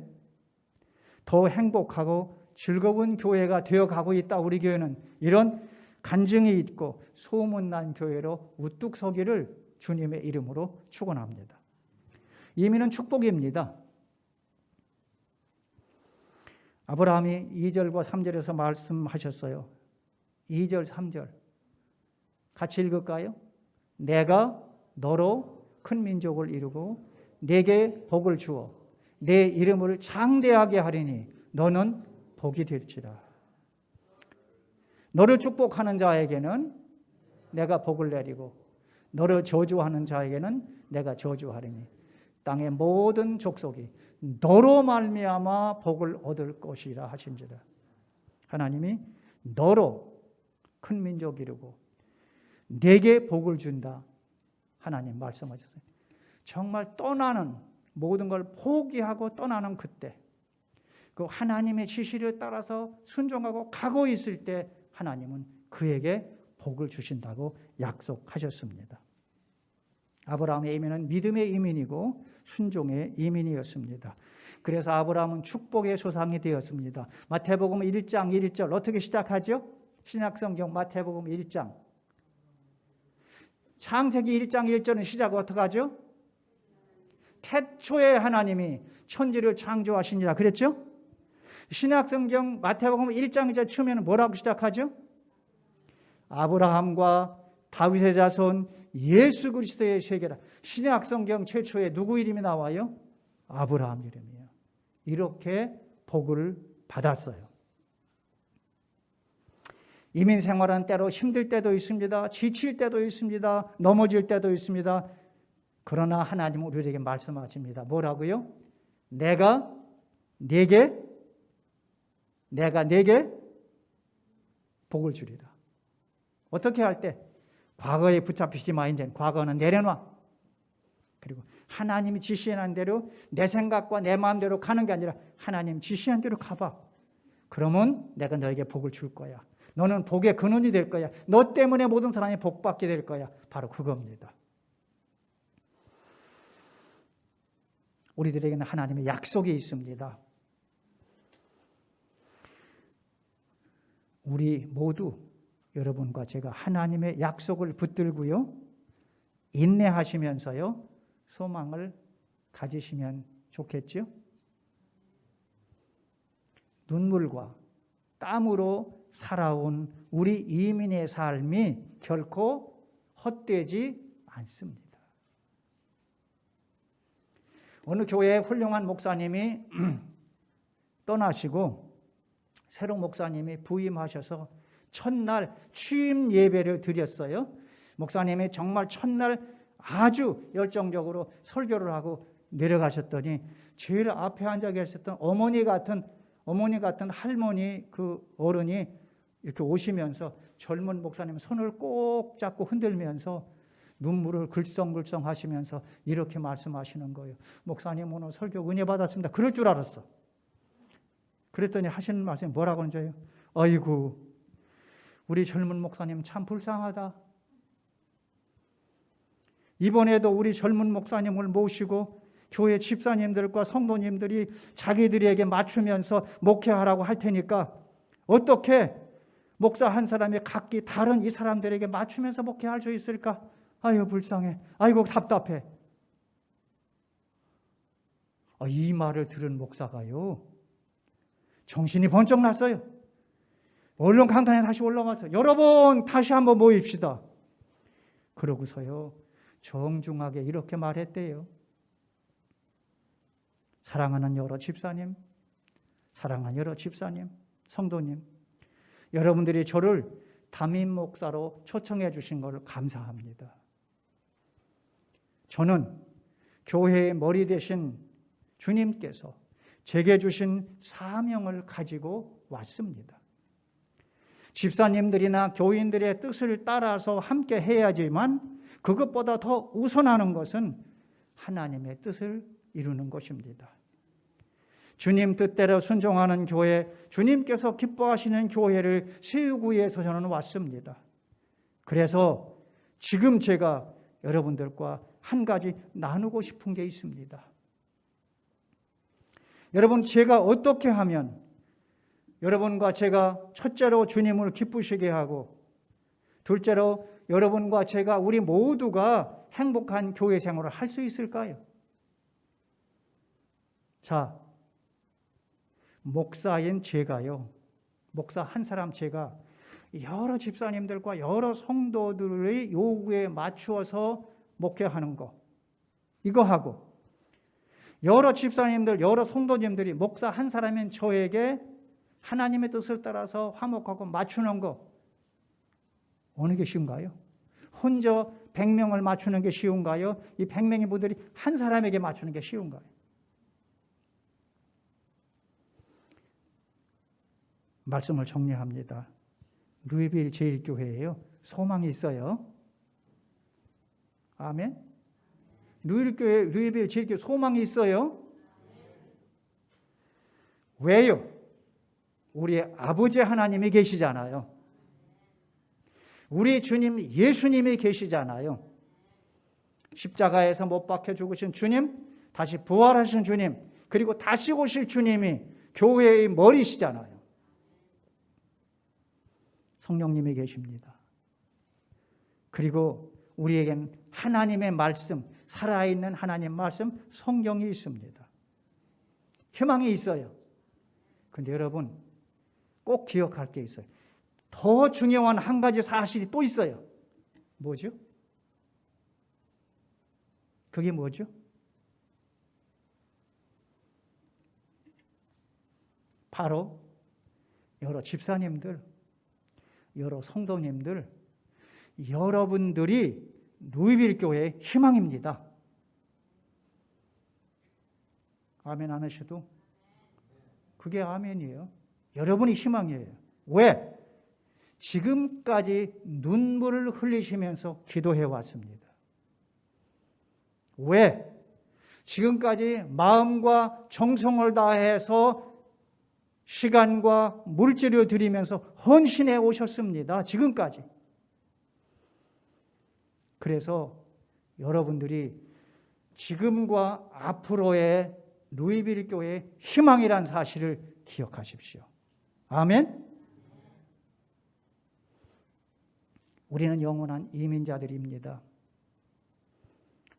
더 행복하고 즐거운 교회가 되어가고 있다. 우리 교회는 이런 간증이 있고 소문난 교회로 우뚝 서기를 주님의 이름으로 축원합니다. 이민은 축복입니다. 아브라함이 2절과 3절에서 말씀하셨어요. 2절, 3절 같이 읽을까요? 내가 너로 큰 민족을 이루고 내게 복을 주어 내 이름을 장대하게 하리니 너는 복이 될지라. 너를 축복하는 자에게는 내가 복을 내리고 너를 저주하는 자에게는 내가 저주하리니 땅의 모든 족속이 너로 말미암아 복을 얻을 것이라 하신지라. 하나님이 너로 큰 민족 이루고 내게 복을 준다. 하나님 말씀하셨어요. 정말 떠나는, 모든 걸 포기하고 떠나는 그때, 그 하나님의 지시를 따라서 순종하고 가고 있을 때 하나님은 그에게 복을 주신다고 약속하셨습니다. 아브라함의 이민은 믿음의 이민이고 순종의 이민이었습니다. 그래서 아브라함은 축복의 조상이 되었습니다. 마태복음 1장 1절 어떻게 시작하죠? 신약성경 마태복음 1장. 창세기 1장 1절은 시작 어떻게 하죠? 태초에 하나님이 천지를 창조하시니라 그랬죠? 신약성경 마태복음 1장 2절 처음에는 뭐라고 시작하죠? 아브라함과 다윗의 자손 예수 그리스도의 세계라. 신약성경 최초에 누구 이름이 나와요? 아브라함 이름이에요. 이렇게 복을 받았어요. 이민 생활은 때로 힘들 때도 있습니다. 지칠 때도 있습니다. 넘어질 때도 있습니다. 그러나 하나님은 우리에게 말씀하십니다. 뭐라고요? 내가 네게 복을 주리라. 어떻게 할 때? 과거에 붙잡히지 마. 이제 과거는 내려놔. 그리고 하나님이 지시한 대로 내 생각과 내 마음대로 가는 게 아니라 하나님 지시한 대로 가봐. 그러면 내가 너에게 복을 줄 거야. 너는 복의 근원이 될 거야. 너 때문에 모든 사람이 복받게 될 거야. 바로 그겁니다. 우리들에게는 하나님의 약속이 있습니다. 우리 모두 여러분과 제가 하나님의 약속을 붙들고요, 인내하시면서요, 소망을 가지시면 좋겠죠? 눈물과 땀으로 살아온 우리 이민의 삶이 결코 헛되지 않습니다. 어느 교회의 훌륭한 목사님이 떠나시고 새로 목사님이 부임하셔서 첫날 취임 예배를 드렸어요. 목사님이 정말 첫날 아주 열정적으로 설교를 하고 내려가셨더니 제일 앞에 앉아 계셨던 어머니 같은 할머니 그 어른이 이렇게 오시면서 젊은 목사님 손을 꼭 잡고 흔들면서 눈물을 글썽글썽 하시면서 이렇게 말씀하시는 거예요. 목사님 오늘 설교 은혜 받았습니다. 그럴 줄 알았어. 그랬더니 하시는 말씀이 뭐라고 하는 줄 알아요? 아이고 우리 젊은 목사님 참 불쌍하다. 이번에도 우리 젊은 목사님을 모시고 교회 집사님들과 성도님들이 자기들에게 맞추면서 목회하라고 할 테니까 어떻게 목사 한 사람이 각기 다른 이 사람들에게 맞추면서 목회할 수 있을까? 아유 불쌍해. 아이고 답답해. 이 말을 들은 목사가요, 정신이 번쩍 났어요. 얼른 강단에 다시 올라와서 여러분 다시 한번 모입시다. 그러고서요 정중하게 이렇게 말했대요. 사랑하는 여러 집사님, 성도님, 여러분들이 저를 담임 목사로 초청해 주신 것을 감사합니다. 저는 교회의 머리 되신 주님께서 제게 주신 사명을 가지고 왔습니다. 집사님들이나 교인들의 뜻을 따라서 함께 해야지만 그것보다 더 우선하는 것은 하나님의 뜻을 이루는 것입니다. 주님 뜻대로 순종하는 교회, 주님께서 기뻐하시는 교회를 세우기 위해서 저는 왔습니다. 그래서 지금 제가 여러분들과 한 가지 나누고 싶은 게 있습니다. 여러분, 제가 어떻게 하면 여러분과 제가 첫째로 주님을 기쁘시게 하고 둘째로 여러분과 제가 우리 모두가 행복한 교회 생활을 할 수 있을까요? 자, 목사인 제가요, 목사 한 사람 제가 여러 집사님들과 여러 성도들의 요구에 맞추어서 목회하는 거, 이거 하고 여러 집사님들, 여러 성도님들이 목사 한 사람인 저에게 하나님의 뜻을 따라서 화목하고 맞추는 거, 어느 게 쉬운가요? 혼자 100명을 맞추는 게 쉬운가요? 이 100명의 분들이 한 사람에게 맞추는 게 쉬운가요? 말씀을 정리합니다. 루이빌 제1교회예요. 소망이 있어요. 아멘. 루이빌 제일교회 소망이 있어요? 왜요? 우리 아버지 하나님이 계시잖아요. 우리 주님 예수님이 계시잖아요. 십자가에서 못 박혀 죽으신 주님, 다시 부활하신 주님, 그리고 다시 오실 주님이 교회의 머리시잖아요. 성령님이 계십니다. 그리고 우리에겐 하나님의 말씀, 살아있는 하나님 말씀, 성경이 있습니다. 희망이 있어요. 그런데 여러분 꼭 기억할 게 있어요. 더 중요한 한 가지 사실이 또 있어요. 뭐죠? 그게 뭐죠? 바로 여러 집사님들, 여러 성도님들, 여러분들이 루이빌 교회의 희망입니다. 아멘 안 하셔도 그게 아멘이에요. 여러분이 희망이에요. 왜? 지금까지 눈물을 흘리시면서 기도해 왔습니다. 왜? 지금까지 마음과 정성을 다해서 시간과 물질을 들이면서 헌신해 오셨습니다. 지금까지. 그래서 여러분들이 지금과 앞으로의 루이빌 교회의 희망이란 사실을 기억하십시오. 아멘. 우리는 영원한 이민자들입니다.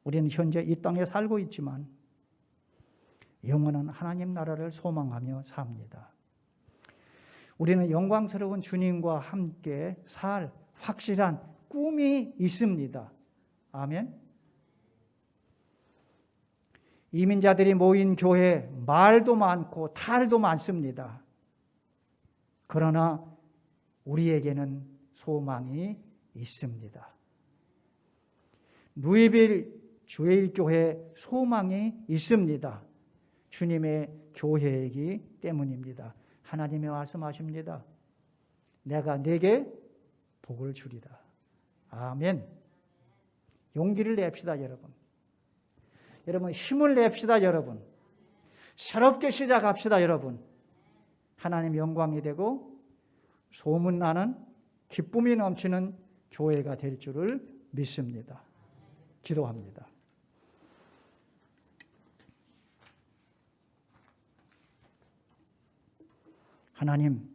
우리는 현재 이 땅에 살고 있지만 영원한 하나님 나라를 소망하며 삽니다. 우리는 영광스러운 주님과 함께 살 확실한 꿈이 있습니다. 아멘. 이민자들이 모인 교회 말도 많고 탈도 많습니다. 그러나 우리에게는 소망이 있습니다. 루이빌 주일교회 소망이 있습니다. 주님의 교회이기 때문입니다. 하나님이 말씀하십니다. 내가 네게 복을 주리라. 아멘. 용기를 냅시다, 여러분. 여러분 힘을 냅시다, 여러분. 새롭게 시작합시다, 여러분. 하나님 영광이 되고 소문나는 기쁨이 넘치는 교회가 될 줄을 믿습니다. 기도합니다. 하나님,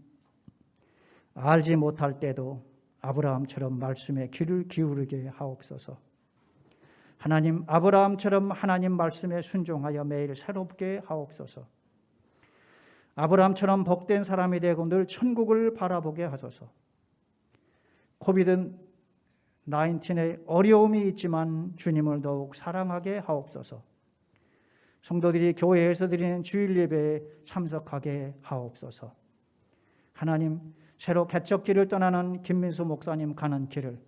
알지 못할 때도 아브라함처럼 말씀에 귀를 기울이게 하옵소서. 하나님, 아브라함처럼 하나님 말씀에 순종하여 매일 새롭게 하옵소서. 아브라함처럼 복된 사람이 되고 늘 천국을 바라보게 하소서. 코비드-19의 어려움이 있지만 주님을 더욱 사랑하게 하옵소서. 성도들이 교회에서 드리는 주일 예배에 참석하게 하옵소서. 하나님, 새로 개척길을 떠나는 김민수 목사님 가는 길을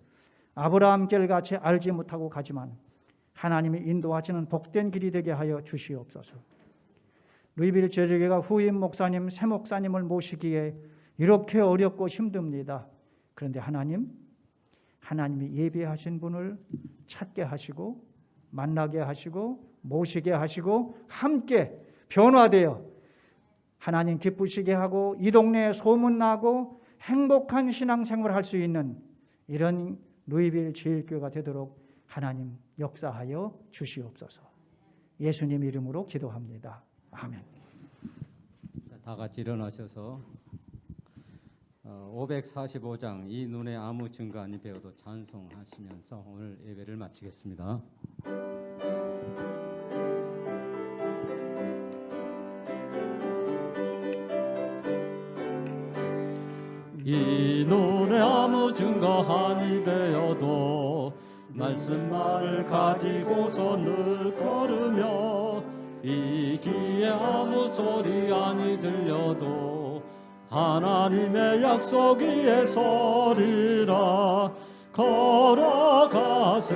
아브라함 길같이 알지 못하고 가지만 하나님이 인도하시는 복된 길이 되게 하여 주시옵소서. 루이빌 제주교회가 후임 목사님, 새 목사님을 모시기에 이렇게 어렵고 힘듭니다. 그런데 하나님이 예비하신 분을 찾게 하시고 만나게 하시고 모시게 하시고 함께 변화되어 하나님 기쁘시게 하고 이 동네에 소문나고 행복한 신앙생활을 할 수 있는 이런 루이빌 제일교회가 되도록 하나님 역사하여 주시옵소서. 예수님 이름으로 기도합니다. 아멘. 다 같이 일어나셔서 545장 이 눈에 아무 증거 아닌 배우도 찬송하시면서 오늘 예배를 마치겠습니다. 이 눈에 아무 증거 아니 되어도 말씀만을 가지고서 늘 걸으며 이 귀에 아무 소리 아니 들려도 하나님의 약속 위에 서리라. 걸어가세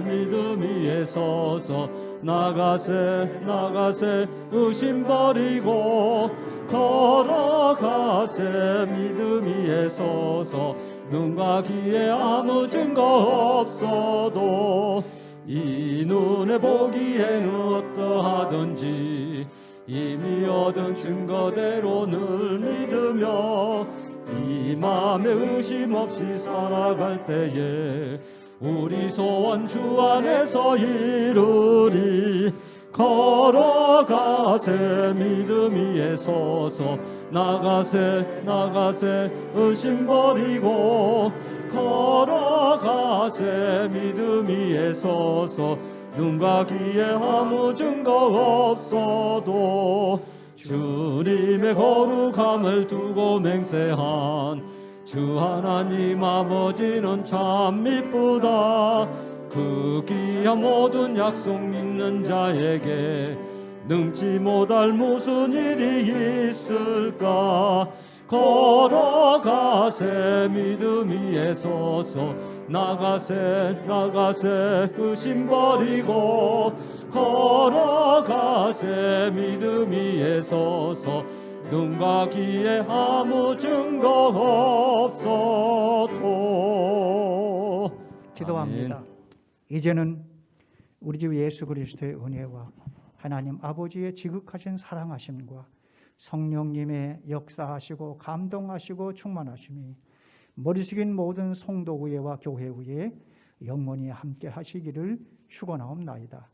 믿음 위에 서서 나가세 의심 버리고 걸어가세 믿음 위에 서서 눈과 귀에 아무 증거 없어도 이 눈에 보기에는 어떠하든지 이미 얻은 증거대로 늘 믿으며 이 맘에 의심 없이 살아갈 때에 우리 소원 주 안에서 이루리. 걸어가세 믿음 위에 서서 나가세 나가세 의심 버리고 걸어가세 믿음 위에 서서 눈과 귀에 아무 증거 없어도 주님의 거룩함을 두고 맹세한 주 하나님 아버지는 참 미쁘다. 그 귀한 모든 약속 믿는 자에게 능치 못할 무슨 일이 있을까. 걸어가세 믿음 위에 서서 나가세 나가세 의심 버리고 걸어가세 믿음 위에 서서 눈과 귀에 아무 증거 없어도. 기도합니다. 이제는 우리 주 예수 그리스도의 은혜와 하나님 아버지의 지극하신 사랑하심과 성령님의 역사하시고 감동하시고 충만하심이 머리 숙인 모든 성도 위에와 교회 위에 영원히 함께 하시기를 축원하옵나이다.